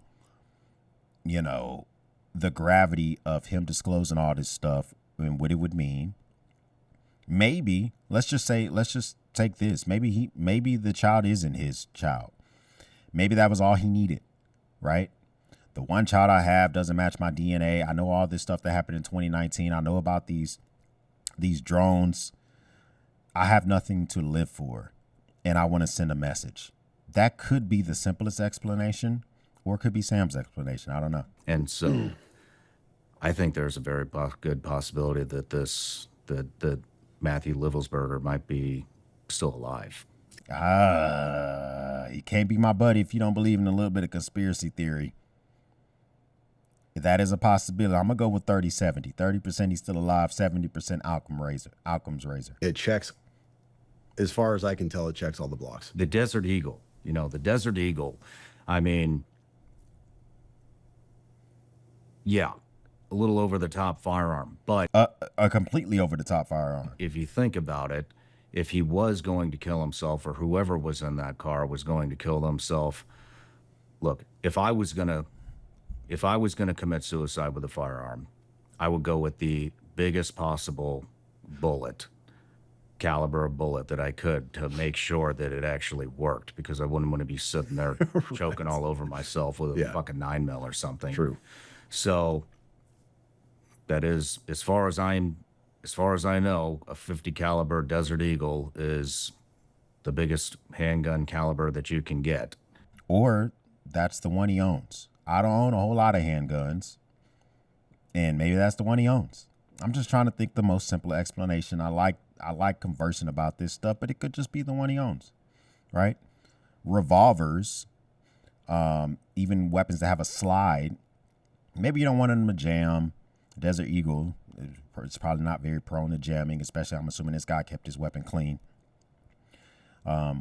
you know, the gravity of him disclosing all this stuff and what it would mean. Maybe, let's just take this. Maybe the child isn't his child. Maybe that was all he needed, right? The one child I have doesn't match my DNA. I know all this stuff that happened in 2019. I know about these drones. I have nothing to live for, and I want to send a message. That could be the simplest explanation, or it could be Sam's explanation. I don't know. And so I think there's a very good possibility that that Matthew Livelsberger might be still alive. He can't be my buddy if you don't believe in a little bit of conspiracy theory. That is a possibility. I'm going to go with 30-70. 30% he's still alive, 70% Occam's razor. It checks, as far as I can tell, it checks all the blocks. The Desert Eagle, the Desert Eagle, I mean, yeah, a little over the top firearm, but a completely over the top firearm. If you think about it, if he was going to kill himself or whoever was in that car was going to kill himself, look, if I was going to commit suicide with a firearm, I would go with the biggest possible caliber of bullet that I could to make sure that it actually worked, because I wouldn't want to be sitting there choking all over myself with a fucking 9mm or something. True. So that is, as far as I know, a 50 caliber Desert Eagle is the biggest handgun caliber that you can get. Or that's the one he owns. I don't own a whole lot of handguns, and maybe that's the one he owns. I'm just trying to think the most simple explanation. I like conversing about this stuff, but it could just be the one he owns, right? Revolvers, even weapons that have a slide. Maybe you don't want them to jam. Desert Eagle is probably not very prone to jamming, especially I'm assuming this guy kept his weapon clean. But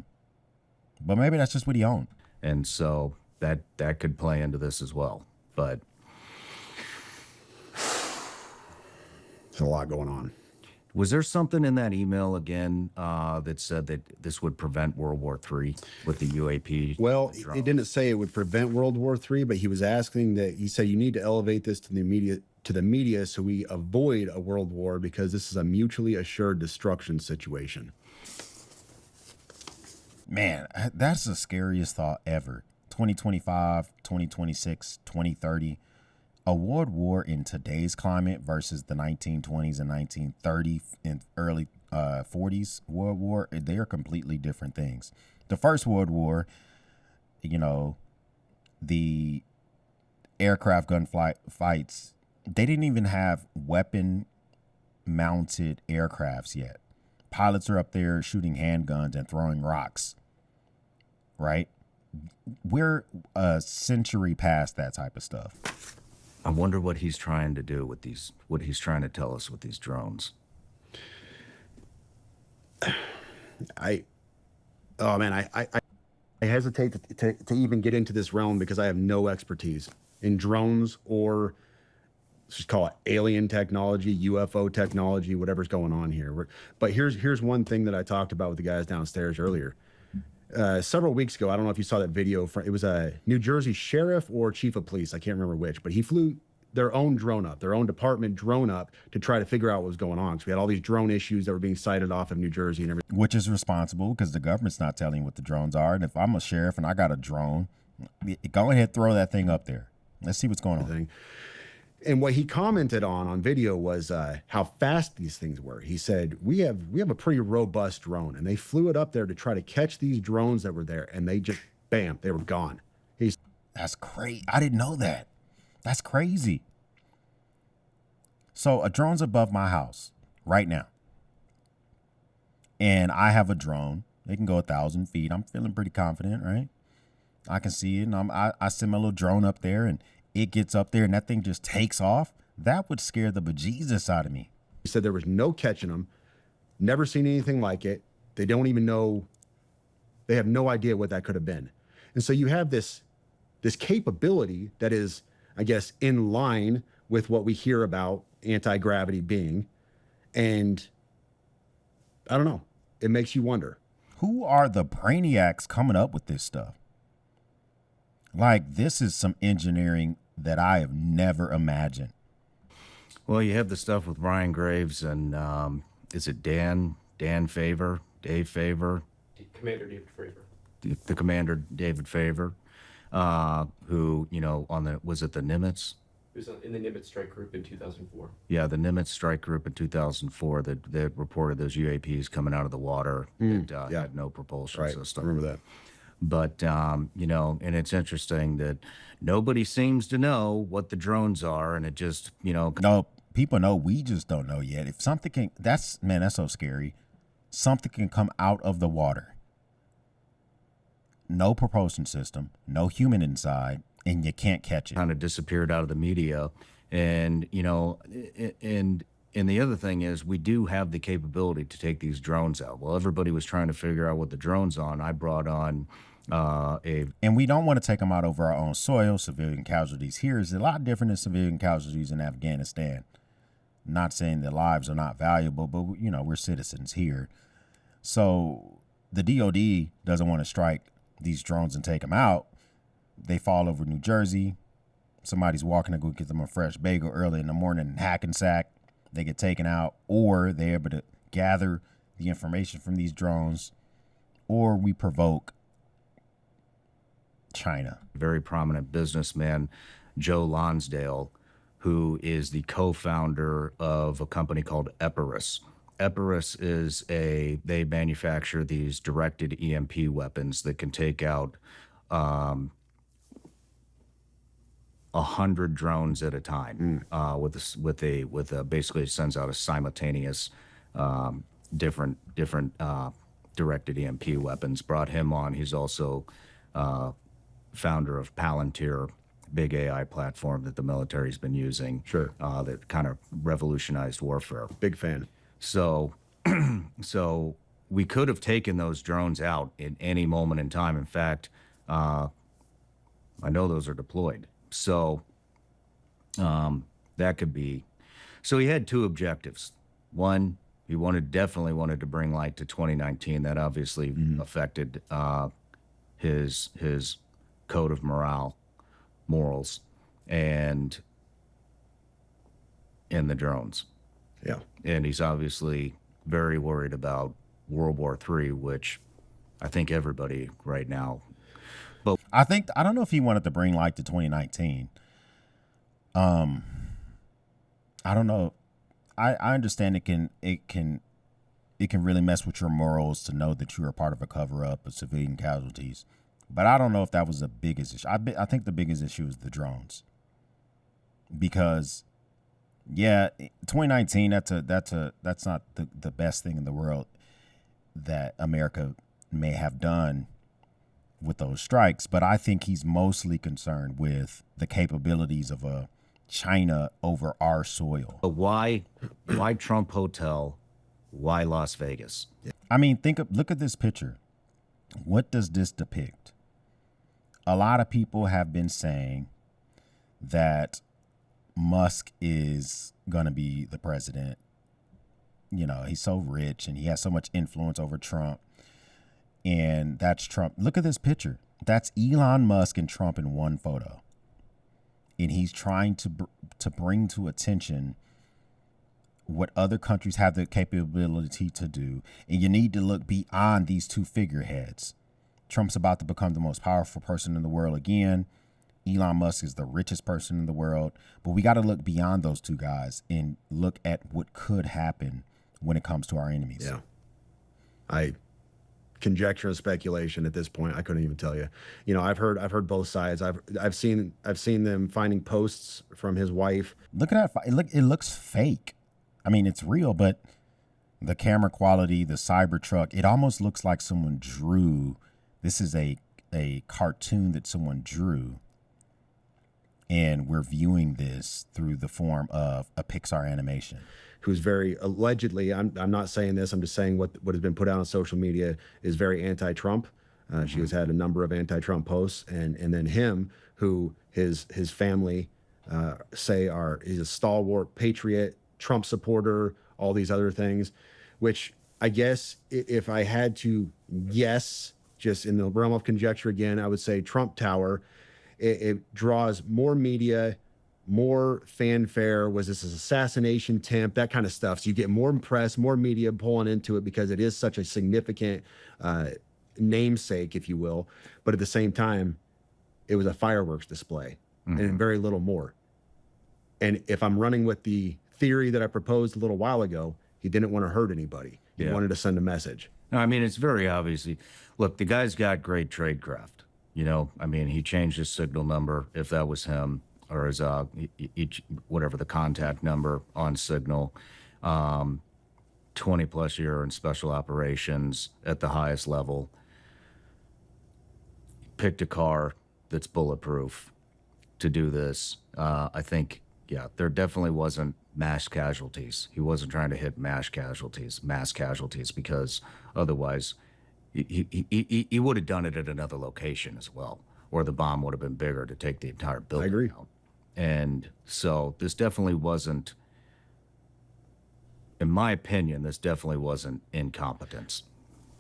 maybe that's just what he owned. And so that could play into this as well. But there's a lot going on. Was there something in that email again that said that this would prevent World War III with the UAP? Well, drones? it didn't say it would prevent World War III, but he was asking that, he said you need to elevate this to the media so we avoid a world war, because this is a mutually assured destruction situation. Man, that's the scariest thought ever. 2025, 2026, 2030. A world war in today's climate versus the 1920s and 1930s and early 40s World War, they are completely different things. The First World War, you know, the aircraft fights, they didn't even have weapon mounted aircrafts yet. Pilots are up there shooting handguns and throwing rocks, right? We're a century past that type of stuff. I wonder what he's trying to do with these, what he's trying to tell us with these drones. I hesitate to even get into this realm because I have no expertise in drones or let's just call it alien technology, UFO technology, whatever's going on here. But here's one thing that I talked about with the guys downstairs earlier. Several weeks ago, I don't know if you saw that video. It was a New Jersey sheriff or chief of police. I can't remember which, but he flew their own drone up, their own department drone up to try to figure out what was going on. Because we had all these drone issues that were being cited off of New Jersey and everything. Which is responsible because the government's not telling what the drones are. And if I'm a sheriff and I got a drone, go ahead, throw that thing up there. Let's see what's going on. And what he commented on video was how fast these things were. He said, we have a pretty robust drone, and they flew it up there to try to catch these drones that were there, and they just, bam, they were gone. That's crazy. I didn't know that. That's crazy. So a drone's above my house right now, and I have a drone. It can go 1,000 feet. I'm feeling pretty confident, right? I can see it, and I send my little drone up there, and it gets up there and that thing just takes off. That would scare the bejesus out of me. He said there was no catching them, never seen anything like it. They don't even know, they have no idea what that could have been. And so you have this capability that is, I guess, in line with what we hear about anti-gravity being. And I don't know, it makes you wonder. Who are the brainiacs coming up with this stuff? Like, this is some engineering that I have never imagined. Well, you have the stuff with Ryan Graves and is it Dan Favor, Dave Favor? Commander David Fravor. The Commander David Favor, who, you know, was it the Nimitz? It was in the Nimitz strike group in 2004. Yeah, the Nimitz strike group in 2004 that reported those UAPs coming out of the water that had no propulsion system. I remember that. But, you know, and it's interesting that nobody seems to know what the drones are. And it just, you know. No, people know. We just don't know yet. If something can, that's so scary. Something can come out of the water. No propulsion system, no human inside, and you can't catch it. Kind of disappeared out of the media. And, you know, and the other thing is we do have the capability to take these drones out. Well, everybody was trying to figure out what the drone's on. I brought on and we don't want to take them out over our own soil. Civilian casualties here is a lot different than civilian casualties in Afghanistan. Not saying that lives are not valuable, but, you know, we're citizens here. So the DOD doesn't want to strike these drones and take them out. They fall over New Jersey. Somebody's walking to go get them a fresh bagel early in the morning in Hackensack. They get taken out, or they're able to gather the information from these drones, or we provoke China. Very prominent businessman, Joe Lonsdale, who is the co-founder of a company called Epirus. Epirus is they manufacture these directed EMP weapons that can take out 100 drones at a time. With a basically sends out a simultaneous different directed EMP weapons. Brought him on. He's also founder of Palantir, big AI platform that the military's been using. Sure. That kind of revolutionized warfare. Big fan. So we could have taken those drones out at any moment in time. In fact, I know those are deployed. So that could be. So he had two objectives. One, he definitely wanted to bring light to 2019. That obviously affected his code of morals, and the drones. Yeah. And he's obviously very worried about World War III, which I think everybody right now. But I don't know if he wanted to bring light to 2019. I don't know. I understand it can it can really mess with your morals to know that you are part of a cover-up of civilian casualties. But I don't know if that was the biggest issue. I think the biggest issue is the drones. Because, yeah, 2019, that's not the best thing in the world that America may have done with those strikes. But I think he's mostly concerned with the capabilities of a China over our soil. But why Trump Hotel? Why Las Vegas? I mean, look at this picture. What does this depict? A lot of people have been saying that Musk is going to be the president. You know, he's so rich and he has so much influence over Trump. And that's Trump. Look at this picture. That's Elon Musk and Trump in one photo. And he's trying to bring to attention what other countries have the capability to do. And you need to look beyond these two figureheads. Trump's about to become the most powerful person in the world again. Elon Musk is the richest person in the world. But we got to look beyond those two guys and look at what could happen when it comes to our enemies. Yeah. Conjecture and speculation at this point. I couldn't even tell you. You know, I've heard both sides. I've seen them finding posts from his wife. Look at that. It looks fake. I mean, it's real, but the camera quality, the Cybertruck, it almost looks like someone drew. This is a cartoon that someone drew. And we're viewing this through the form of a Pixar animation. Who's very allegedly, I'm not saying this, I'm just saying what has been put out on social media is very anti-Trump. She has had a number of anti-Trump posts, and then him, who his family say he's a stalwart patriot, Trump supporter, all these other things, which I guess if I had to guess, just in the realm of conjecture again, I would say Trump Tower. It draws more media, more fanfare. Was this an assassination attempt? That kind of stuff. So you get more press, more media pulling into it because it is such a significant namesake, if you will. But at the same time, it was a fireworks display and very little more. And if I'm running with the theory that I proposed a little while ago, he didn't want to hurt anybody. He wanted to send a message. No, I mean, it's very obviously, look, the guy's got great tradecraft. You know, I mean, he changed his signal number, if that was him, or his, whatever the contact number on signal, 20 plus year in special operations at the highest level. Picked a car that's bulletproof to do this. I think, yeah, there definitely wasn't mass casualties. He wasn't trying to hit mass casualties, because otherwise he would have done it at another location as well, or the bomb would have been bigger to take the entire building I agree. out. And so this definitely wasn't, in my opinion, this definitely wasn't incompetence.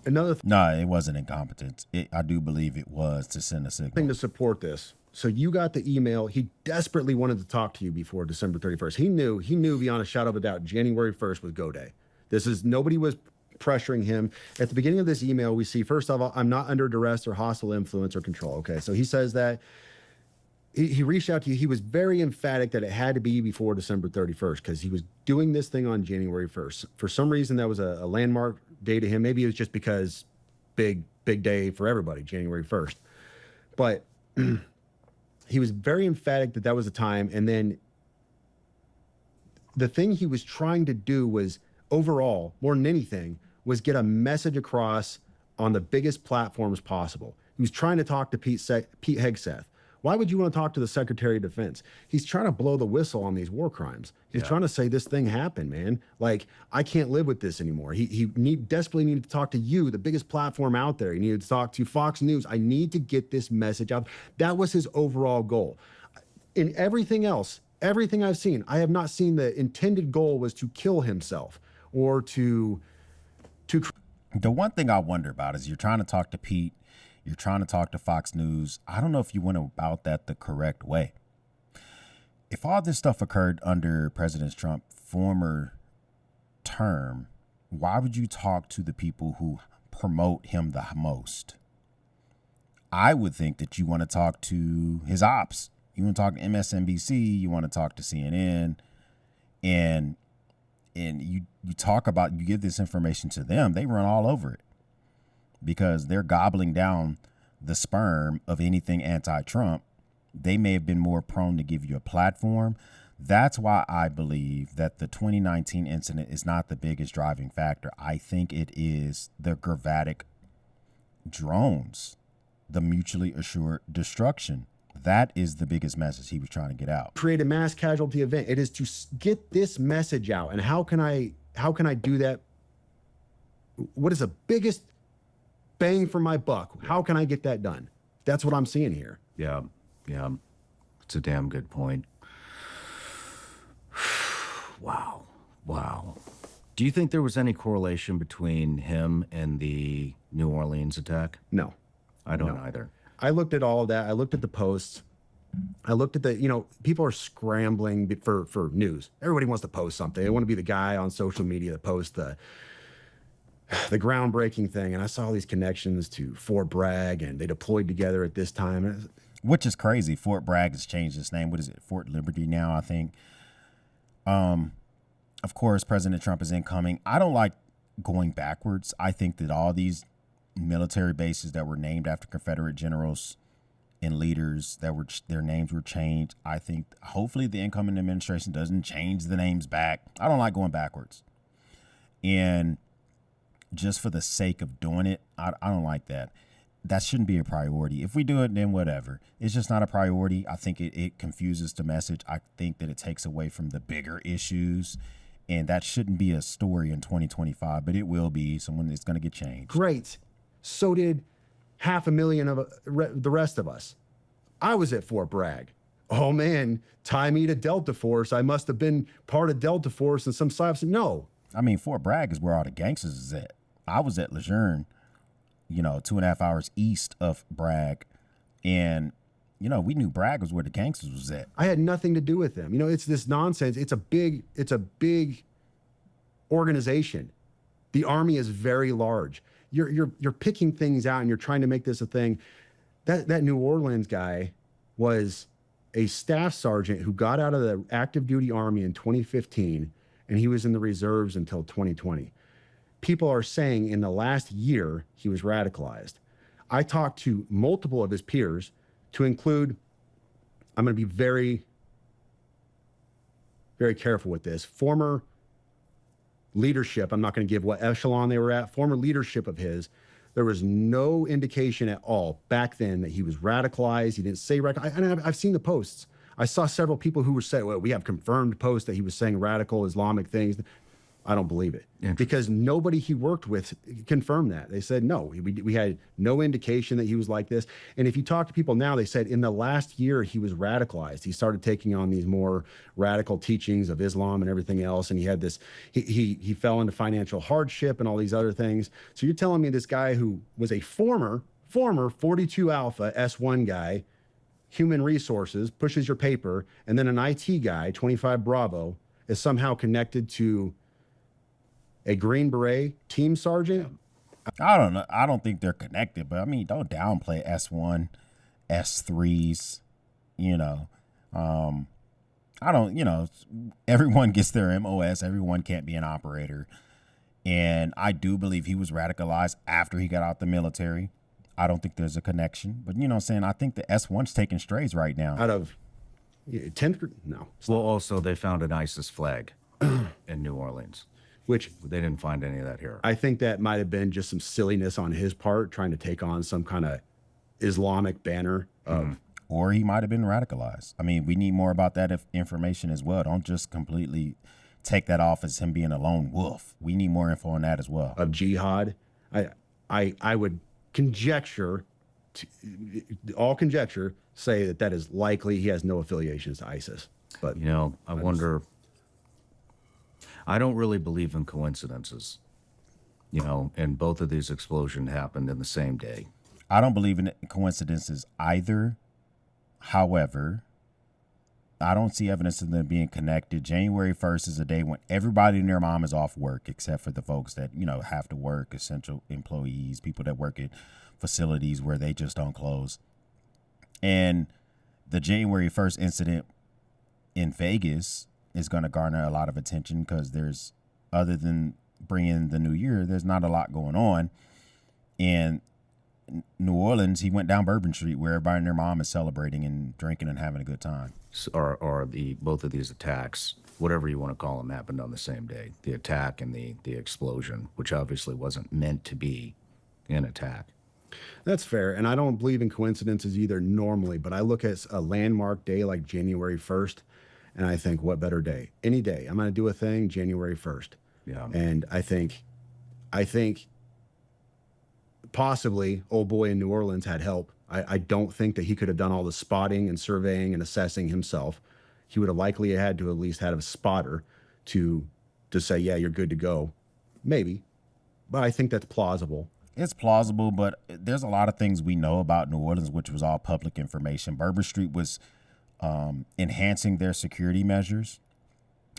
Another No, it wasn't incompetence. I do believe it was to send a signal. thing to support this. So you got the email. He desperately wanted to talk to you before December 31st. He knew beyond a shadow of a doubt, January 1st was go day. Nobody was pressuring him. At the beginning of this email, we see, first of all, I'm not under duress or hostile influence or control. Okay. So he says that he reached out to you. He was very emphatic that it had to be before December 31st because he was doing this thing on January 1st. For some reason, that was a landmark day to him. Maybe it was just because big day for everybody, January 1st. But he was very emphatic that was the time. And then the thing he was trying to do was, overall, more than anything, was get a message across on the biggest platforms possible. He was trying to talk to Pete Hegseth. Why would you want to talk to the Secretary of Defense? He's trying to blow the whistle on these war crimes. He's trying to say this thing happened, man. Like, I can't live with this anymore. He desperately needed to talk to you, the biggest platform out there. He needed to talk to Fox News. I need to get this message out. That was his overall goal. In everything else, everything I've seen, I have not seen the intended goal was to kill himself or to. The one thing I wonder about is you're trying to talk to Pete. You're trying to talk to Fox News. I don't know if you went about that the correct way. If all this stuff occurred under President Trump's former term, why would you talk to the people who promote him the most? I would think that you want to talk to his ops. You want to talk to MSNBC. You want to talk to CNN. And and you talk about, you give this information to them, they run all over it because they're gobbling down the sperm of anything anti-Trump. They may have been more prone to give you a platform. That's why I believe that the 2019 incident is not the biggest driving factor. I think it is the Gravatic drones, the mutually assured destruction. That is the biggest message he was trying to get out. Create a mass casualty event. It is to get this message out. And how can I do that? What is the biggest bang for my buck? How can I get that done? That's what I'm seeing here. Yeah. Yeah. It's a damn good point. Wow. Wow. Do you think there was any correlation between him and the New Orleans attack? No. I don't either. I looked at all of that. I looked at the posts. I looked at the, people are scrambling for news. Everybody wants to post something. They want to be the guy on social media that posts the groundbreaking thing. And I saw these connections to Fort Bragg, and they deployed together at this time. Which is crazy. Fort Bragg has changed its name. What is it? Fort Liberty now, I think. Of course, President Trump is incoming. I don't like going backwards. I think that all these military bases that were named after Confederate generals and leaders that were their names were changed. I think hopefully the incoming administration doesn't change the names back. I don't like going backwards. And just for the sake of doing it, I don't like that. That shouldn't be a priority. If we do it, then whatever. It's just not a priority. I think it confuses the message. I think that it takes away from the bigger issues. And that shouldn't be a story in 2025, but it will be. Someone that's going to get changed. Great. So did 500,000 of the rest of us. I was at Fort Bragg. Oh man, tie me to Delta Force. I must have been part of Delta Force and some cyber. No. I mean, Fort Bragg is where all the gangsters is at. I was at Lejeune, 2.5 hours east of Bragg. And, we knew Bragg was where the gangsters was at. I had nothing to do with them. It's this nonsense. It's a big organization. The Army is very large. You're picking things out and you're trying to make this a thing. That New Orleans guy was a staff sergeant who got out of the active duty Army in 2015, and he was in the reserves until 2020. People are saying in the last year he was radicalized. I talked to multiple of his peers, to include, I'm going to be very, very careful with this, former leadership. I'm not going to give what echelon they were at. Former leadership of his. There was no indication at all back then that he was radicalized. He didn't say radicalized. I've seen the posts. I saw several people who were saying, well, we have confirmed posts that he was saying radical Islamic things. I don't believe it, because nobody he worked with confirmed that. They said, no, we had no indication that he was like this. And if you talk to people now, they said in the last year, he was radicalized. He started taking on these more radical teachings of Islam and everything else. And he had this, he fell into financial hardship and all these other things. So you're telling me this guy who was a former 42 Alpha S1 guy, human resources, pushes your paper, and then an IT guy, 25 Bravo, is somehow connected to a Green Beret team sergeant? I don't know. I don't think they're connected, but I mean, don't downplay S1, S3s, I don't, everyone gets their MOS. Everyone can't be an operator. And I do believe he was radicalized after he got out the military. I don't think there's a connection, but I think the S1's taking strays right now. Out of 10th? No. Well, also, they found an ISIS flag in New Orleans. Which they didn't find any of that here. I think that might have been just some silliness on his part, trying to take on some kind of Islamic banner of. Or he might have been radicalized. I mean, we need more about that information as well. Don't just completely take that off as him being a lone wolf. We need more info on that as well. Of jihad. I would conjecture, all conjecture, say that is likely he has no affiliations to ISIS. But I wonder. I don't really believe in coincidences, and both of these explosions happened in the same day. I don't believe in coincidences either. However, I don't see evidence of them being connected. January 1st is a day when everybody and their mom is off work, except for the folks that, have to work, essential employees, people that work at facilities where they just don't close. And the January 1st incident in Vegas is going to garner a lot of attention because there's other than bringing the new year, there's not a lot going on. In New Orleans, he went down Bourbon Street where everybody and their mom is celebrating and drinking and having a good time. Or both of these attacks, whatever you want to call them, happened on the same day. The attack and the explosion, which obviously wasn't meant to be an attack. That's fair. And I don't believe in coincidences either normally, but I look at a landmark day like January 1st, and I think, what better day? Any day. I'm going to do a thing January 1st. Yeah. And I think possibly old boy in New Orleans had help. I don't think that he could have done all the spotting and surveying and assessing himself. He would have likely had to at least had a spotter to say, yeah, you're good to go. Maybe. But I think that's plausible. It's plausible, but there's a lot of things we know about New Orleans, which was all public information. Bourbon Street was enhancing their security measures.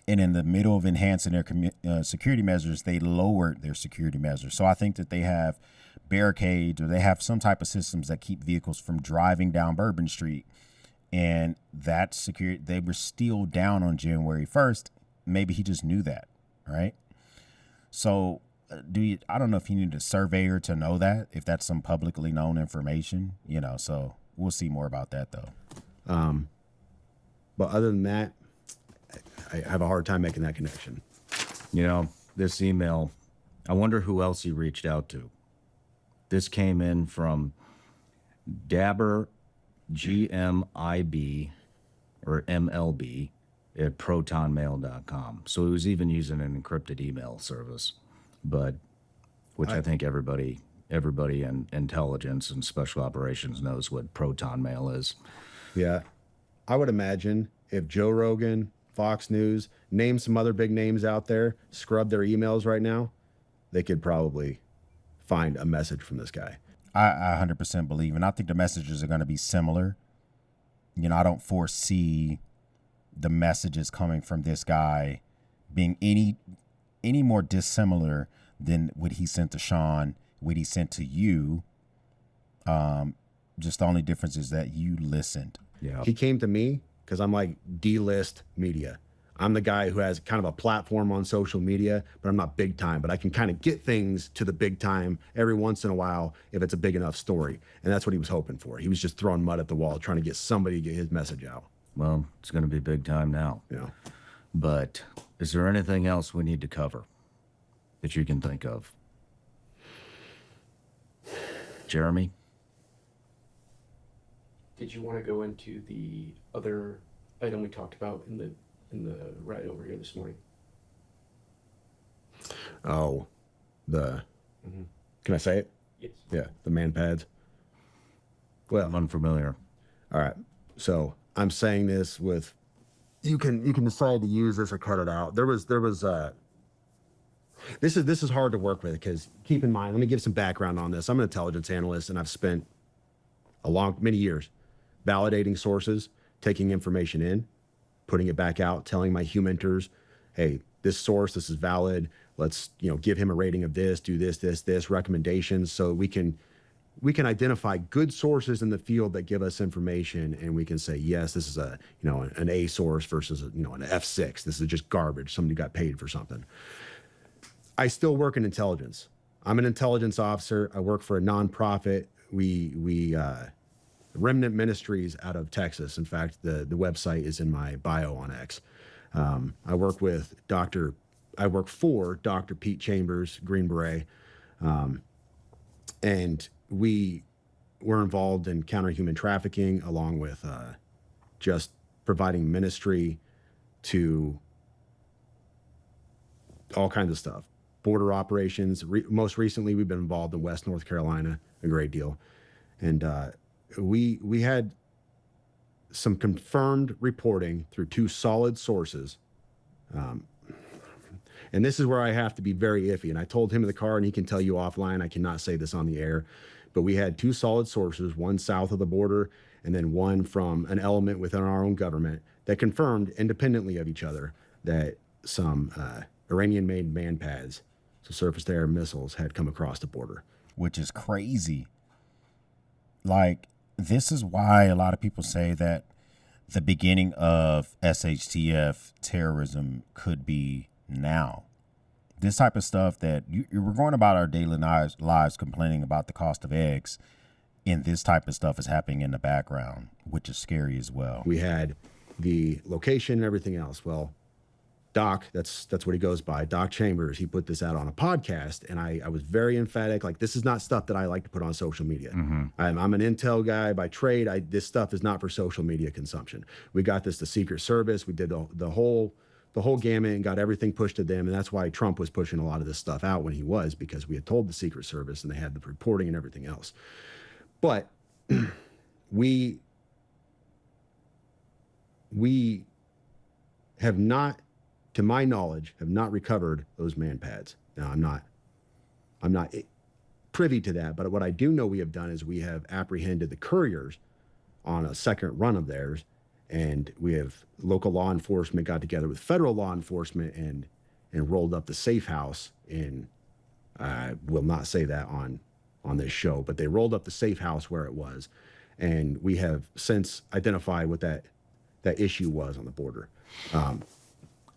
And in the middle of enhancing their security measures, they lowered their security measures. So I think that they have barricades or they have some type of systems that keep vehicles from driving down Bourbon Street. And that security, they were still down on January 1st. Maybe he just knew that, right? So I don't know if you need a surveyor to know that, if that's some publicly known information, so we'll see more about that though. But other than that, I have a hard time making that connection. This email, I wonder who else he reached out to. This came in from Dabber GMIB or MLB at protonmail.com. So he was even using an encrypted email service, which I think everybody in intelligence and special operations knows what Proton Mail is. Yeah. I would imagine if Joe Rogan, Fox News, name some other big names out there, scrub their emails right now, they could probably find a message from this guy. I 100% believe, and I think the messages are going to be similar. I don't foresee the messages coming from this guy being any more dissimilar than what he sent to Sean, what he sent to you. Just the only difference is that you listened. Yeah. He came to me because I'm like D-list media. I'm the guy who has kind of a platform on social media, but I'm not big time, but I can kind of get things to the big time every once in a while if it's a big enough story. And that's what he was hoping for. He was just throwing mud at the wall, trying to get somebody to get his message out. Well, it's going to be big time now. Yeah. But is there anything else we need to cover that you can think of? Jeremy? Did you want to go into the other item we talked about in the ride over here this morning? Oh, can I say it? Yes. Yeah, the man pads. Well, I'm unfamiliar. all right. So I'm saying this with, you can decide to use this or cut it out. This is hard to work with because keep in mind, let me give some background on this. I'm an intelligence analyst and I've spent many years validating sources, taking information in, putting it back out, telling my humenters, hey, this source, this is valid. Let's, give him a rating of this, do this, recommendations. So we can identify good sources in the field that give us information, and we can say, yes, this is an A source versus an F6. This is just garbage. Somebody got paid for something. I still work in intelligence. I'm an intelligence officer. I work for a nonprofit. We Remnant Ministries out of Texas. In fact, the website is in my bio on X. I work for Dr. Pete Chambers, Green Beret, and we were involved in counter-human trafficking, along with just providing ministry to all kinds of stuff. Border operations. Most recently, we've been involved in West North Carolina a great deal, and we had some confirmed reporting through two solid sources. And this is where I have to be very iffy. And I told him in the car, and he can tell you offline, I cannot say this on the air, but we had two solid sources, one south of the border and then one from an element within our own government that confirmed independently of each other that some Iranian-made man pads, so surface-to-air missiles, had come across the border. Which is crazy. Like, this is why a lot of people say that the beginning of SHTF terrorism could be now, This type of stuff that we're going about our daily lives complaining about the cost of eggs, and this type of stuff is happening in the background, which is scary as well. We had the location and everything else. Well, Doc, that's what he goes by, Doc Chambers, he put this out on a podcast, and I was very emphatic, like, this is not stuff that I like to put on social media. I'm an intel guy by trade. This stuff is not for social media consumption. We got this to Secret Service. We did the whole gamut and got everything pushed to them, and that's why Trump was pushing a lot of this stuff out when he was, because we had told the Secret Service and they had the reporting and everything else. But we have not, to my knowledge, have not recovered those man pads. Now, I'm not privy to that, but what I do know we have done is we have apprehended the couriers on a second run of theirs, and we have local law enforcement got together with federal law enforcement and rolled up the safe house in, I will not say that on this show, but they rolled up the safe house where it was, and we have since identified what that issue was on the border.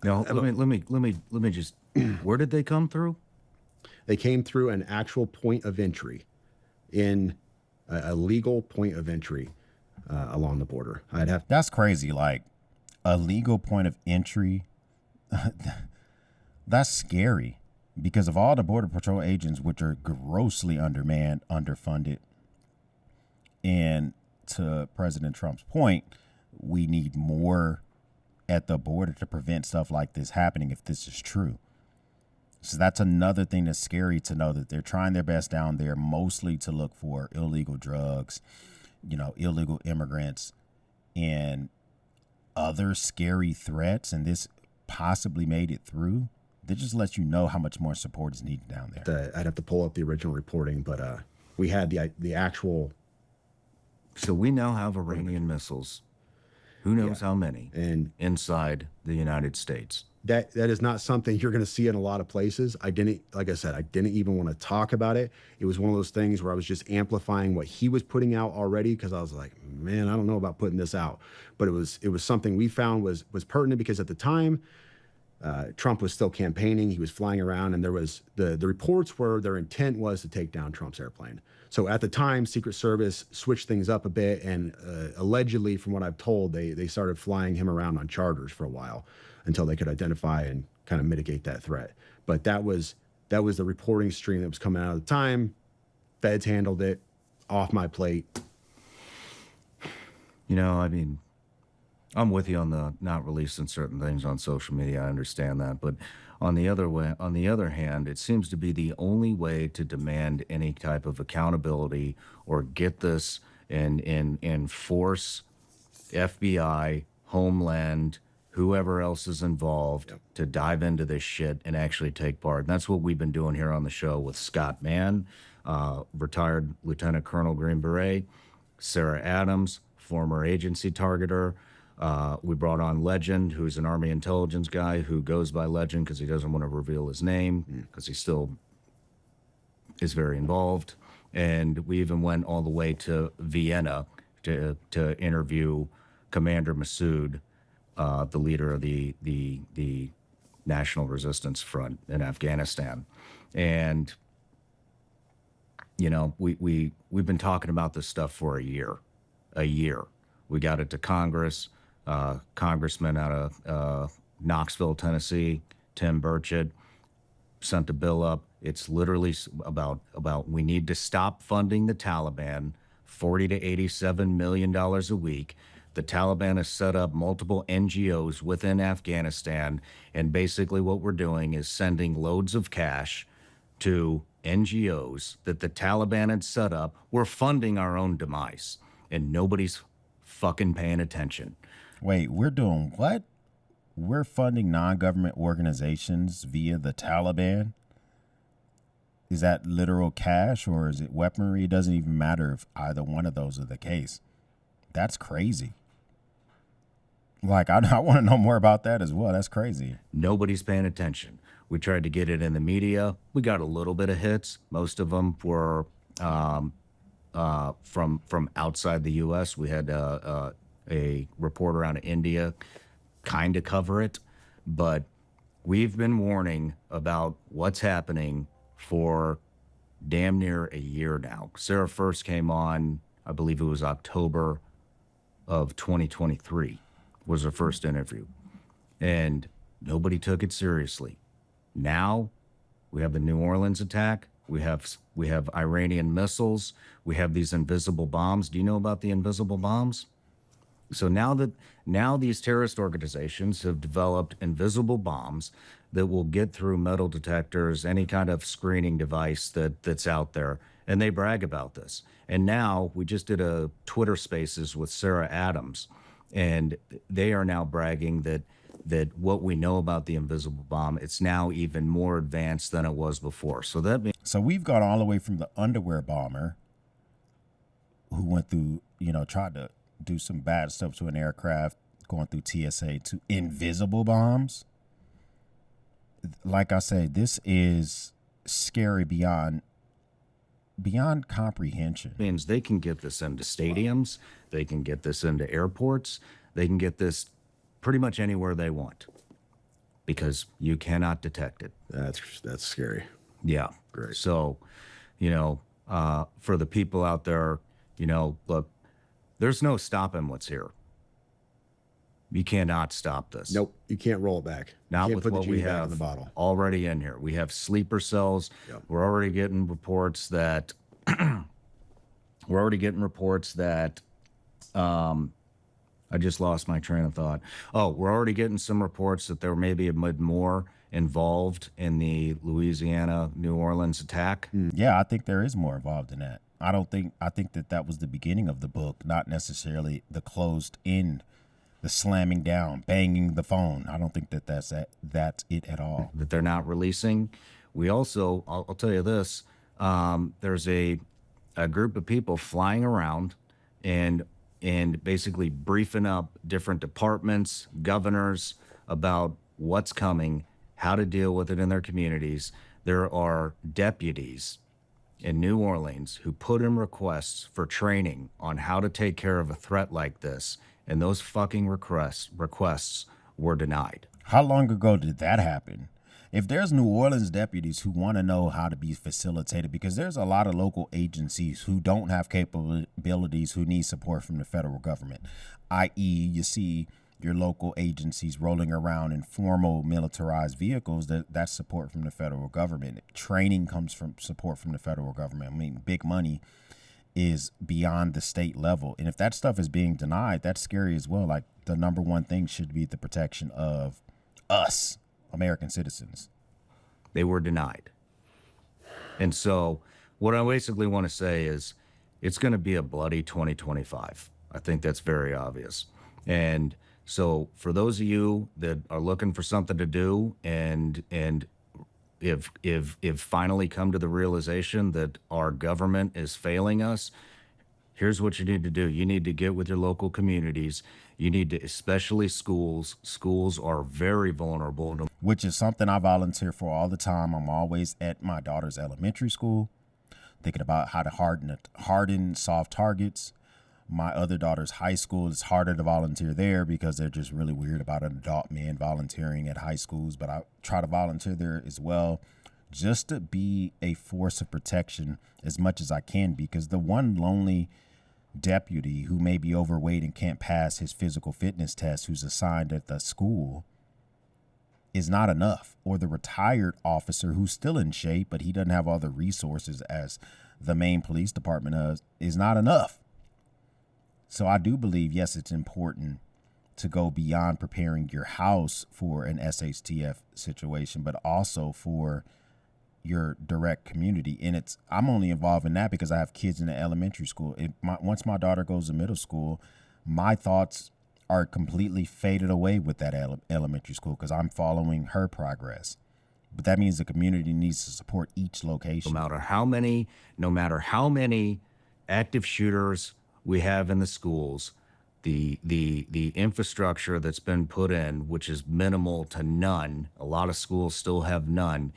Now, let me just. Where did they come through? They came through an actual point of entry, in a legal point of entry along the border. That's crazy. Like, a legal point of entry. That's scary, because of all the Border Patrol agents, which are grossly undermanned, underfunded, and to President Trump's point, we need more at the border to prevent stuff like this happening if this is true. So that's another thing that's scary, to know that they're trying their best down there, mostly to look for illegal drugs, illegal immigrants, and other scary threats, and this possibly made it through. That just lets you know how much more support is needed down there. I'd have to pull up the original reporting, but we had the actual. So we now have Iranian missiles. Who knows how many inside the United States? That is not something you're going to see in a lot of places. Like I said, I didn't even want to talk about it. It was one of those things where I was just amplifying what he was putting out already, because I was like, man, I don't know about putting this out. But it was something we found was pertinent, because at the time, Trump was still campaigning. He was flying around, and there was the reports were their intent was to take down Trump's airplane. So at the time, Secret Service switched things up a bit, and allegedly, from what I've told, they started flying him around on charters for a while until they could identify and kind of mitigate that threat. But that was the reporting stream that was coming out at the time. Feds handled it, off my plate. I mean, I'm with you on the not releasing certain things on social media. I understand that, but on the other hand, it seems to be the only way to demand any type of accountability or get this and force FBI, Homeland, whoever else is involved to dive into this shit and actually take part. And that's what we've been doing here on the show with Scott Mann, retired Lieutenant Colonel Green Beret, Sarah Adams, former agency targeter. We brought on Legend, who's an Army intelligence guy who goes by Legend because he doesn't want to reveal his name because he still is very involved. And we even went all the way to Vienna to interview Commander Massoud, the leader of the National Resistance Front in Afghanistan. And we've been talking about this stuff for a year. We got it to Congress. Congressman out of Knoxville, Tennessee, Tim Burchett, sent a bill up. It's literally about we need to stop funding the Taliban, $40 to $87 million a week. The Taliban has set up multiple NGOs within Afghanistan, and basically what we're doing is sending loads of cash to NGOs that the Taliban had set up. We're funding our own demise, and nobody's fucking paying attention. Wait, we're doing what? We're funding non-government organizations via the Taliban? Is that literal cash or is it weaponry? It doesn't even matter if either one of those are the case. That's crazy. Like, I want to know more about that as well. That's crazy. Nobody's paying attention. We tried to get it in the media. We got a little bit of hits. Most of them were from outside the U.S. We had a reporter out of India kind of cover it, but We've been warning about what's happening for damn near a year now. Sarah first came on, I believe it was October of 2023 was her first interview, and nobody took it seriously. Now we have the New Orleans attack. We have Iranian missiles. We have these invisible bombs. Do you know about the invisible bombs? So now these terrorist organizations have developed invisible bombs that will get through metal detectors, any kind of screening device that's out there, and they brag about this. And now we just did a Twitter Spaces with Sarah Adams, and they are now bragging that what we know about the invisible bomb, it's now even more advanced than it was before. So that means we've gone all the way from the underwear bomber who went through, tried to do some bad stuff to an aircraft going through TSA to invisible bombs. Like I said, this is scary beyond comprehension. means they can get this into stadiums, they can get this into airports, they can get this pretty much anywhere they want because you cannot detect it. That's scary. Yeah. Great. So, for the people out there, look, there's no stopping what's here. You cannot stop this. Nope, you can't roll it back. Not you can't with put what the we genie back have in the bottle. already in here. We have sleeper cells. Yep. We're already getting reports that I just lost my train of thought. Oh, we're already getting some reports that there may be a bit more involved in the Louisiana, New Orleans attack. Yeah, I think there is more involved in that. I think that was the beginning of the book, not necessarily the closed end, the slamming down, banging the phone. I don't think that's it at all. That they're not releasing. We also, I'll tell you this, there's a group of people flying around and basically briefing up different departments, governors about what's coming, how to deal with it in their communities. There are deputies in New Orleans who put in requests for training on how to take care of a threat like this, and those fucking requests were denied. How long ago did that happen? If there's New Orleans deputies who want to know how to be facilitated, because there's a lot of local agencies who don't have capabilities, who need support from the federal government, i.e. you see your local agencies rolling around in formal militarized vehicles, that's support from the federal government. Training comes from support from the federal government. I mean, big money is beyond the state level. And if that stuff is being denied, that's scary as well. Like, the number one thing should be the protection of us, American citizens. They were denied. And so what I basically want to say is it's going to be a bloody 2025. I think that's very obvious. And so for those of you that are looking for something to do and if finally come to the realization that our government is failing us, here's what you need to do. You need to get with your local communities. You need to, especially schools. Schools are very vulnerable. Which is something I volunteer for all the time. I'm always at my daughter's elementary school, thinking about how to harden soft targets. My other daughter's high school, is harder to volunteer there because they're just really weird about an adult man volunteering at high schools. But I try to volunteer there as well, just to be a force of protection as much as I can, because the one lonely deputy who may be overweight and can't pass his physical fitness test who's assigned at the school is not enough. Or the retired officer who's still in shape, but he doesn't have all the resources as the main police department does, is not enough. So I do believe, yes, it's important to go beyond preparing your house for an SHTF situation, but also for your direct community. And I'm only involved in that because I have kids in the elementary school. Once my daughter goes to middle school, my thoughts are completely faded away with that elementary school because I'm following her progress. But that means the community needs to support each location. No matter how many active shooters we have in the schools, the infrastructure that's been put in, which is minimal to none, a lot of schools still have none.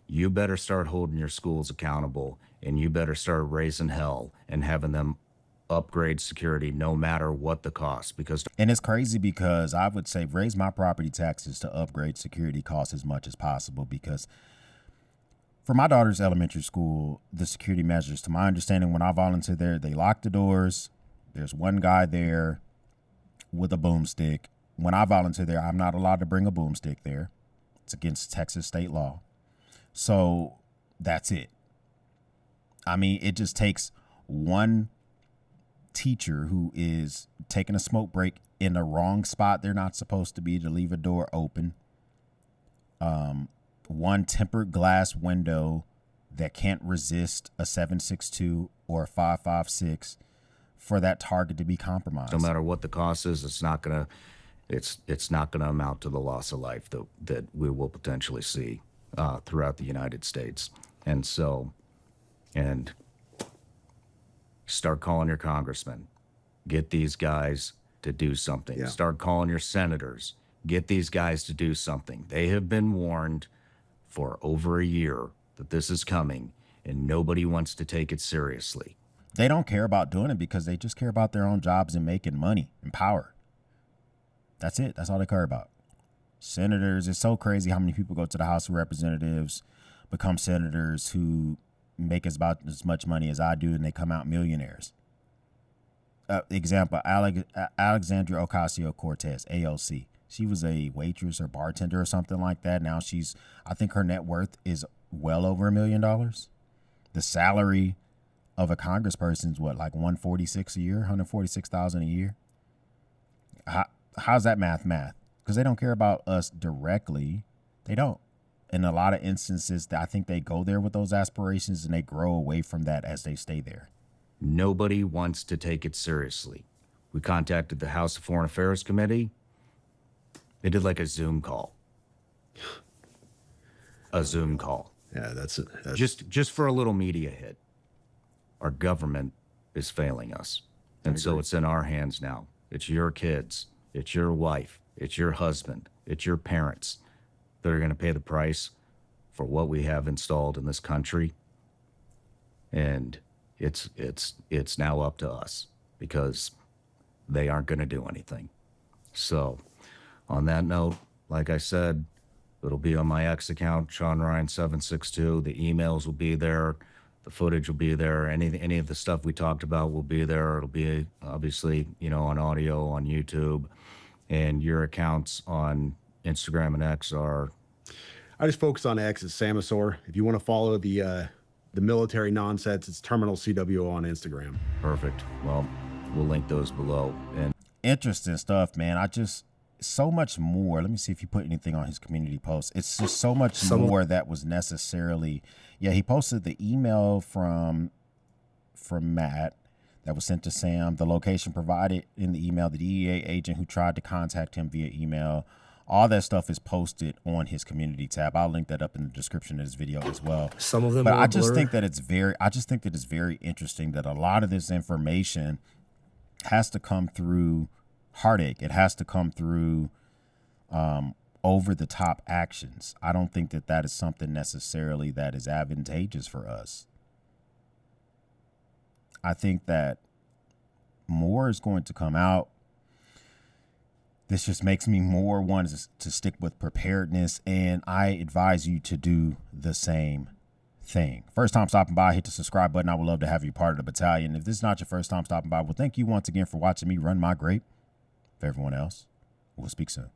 You better start holding your schools accountable, and you better start raising hell and having them upgrade security no matter what the cost, because And it's crazy because I would say raise my property taxes to upgrade security costs as much as possible, because for my daughter's elementary school, the security measures, to my understanding, when I volunteered there, they lock the doors. There's one guy there with a boomstick. When I volunteer there, I'm not allowed to bring a boomstick there. It's against Texas state law. So that's it. I mean, it just takes one teacher who is taking a smoke break in the wrong spot they're not supposed to be to leave a door open. One tempered glass window that can't resist a 7.62 or a 5.56 for that target to be compromised. no matter what the cost is, it's not gonna amount to the loss of life that we will potentially see throughout the United States. And start calling your congressmen, get these guys to do something. Yeah. Start calling your senators, get these guys to do something. They have been warned for over a year that this is coming, and nobody wants to take it seriously. They don't care about doing it because they just care about their own jobs and making money and power. That's it. That's all they care about. Senators, it's so crazy how many people go to the House of Representatives, become senators who make about as much money as I do, and they come out millionaires. Example, Alexandria Ocasio-Cortez, AOC. She was a waitress or bartender or something like that. Now I think her net worth is well over $1 million. The salary of a congressperson is what, like $146 a year, $146,000 a year. How's that math? Because they don't care about us directly. They don't. In a lot of instances, I think they go there with those aspirations and they grow away from that as they stay there. Nobody wants to take it seriously. We contacted the House Foreign Affairs Committee. They did like a Zoom call. Yeah, that's Just for a little media hit. Our government is failing us. And so it's in our hands now. It's your kids. It's your wife. It's your husband. It's your parents that are going to pay the price for what we have installed in this country. And it's now up to us because they aren't going to do anything. So on that note, like I said, it'll be on my X account, Sean Ryan 762. The emails will be there. The footage will be there. Any of the stuff we talked about will be there. It'll be obviously, on audio on YouTube, and your accounts on Instagram and X are. I just focus on X as Samosaur. If you want to follow the military nonsense, it's Terminal CWO on Instagram. Perfect. Well, we'll link those below. And Interesting stuff, man. So much more. Let me see if he put anything on his community post. It's just so much more that was necessarily. Yeah, he posted the email from Matt that was sent to Sam, the location provided in the email, the DEA agent who tried to contact him via email. All that stuff is posted on his community tab. I'll link that up in the description of this video as well. Some of them, but I just think that it's very interesting that a lot of this information has to come through heartache. It has to come through over the top actions. I don't think that is something necessarily that is advantageous for us. I think that more is going to come out. This just makes me more want to stick with preparedness, and I advise you to do the same thing. First time stopping by, hit the subscribe button. I would love to have you part of the battalion. If this is not your first time stopping by, well, thank you once again for watching me run my grape. For everyone else, we'll speak soon.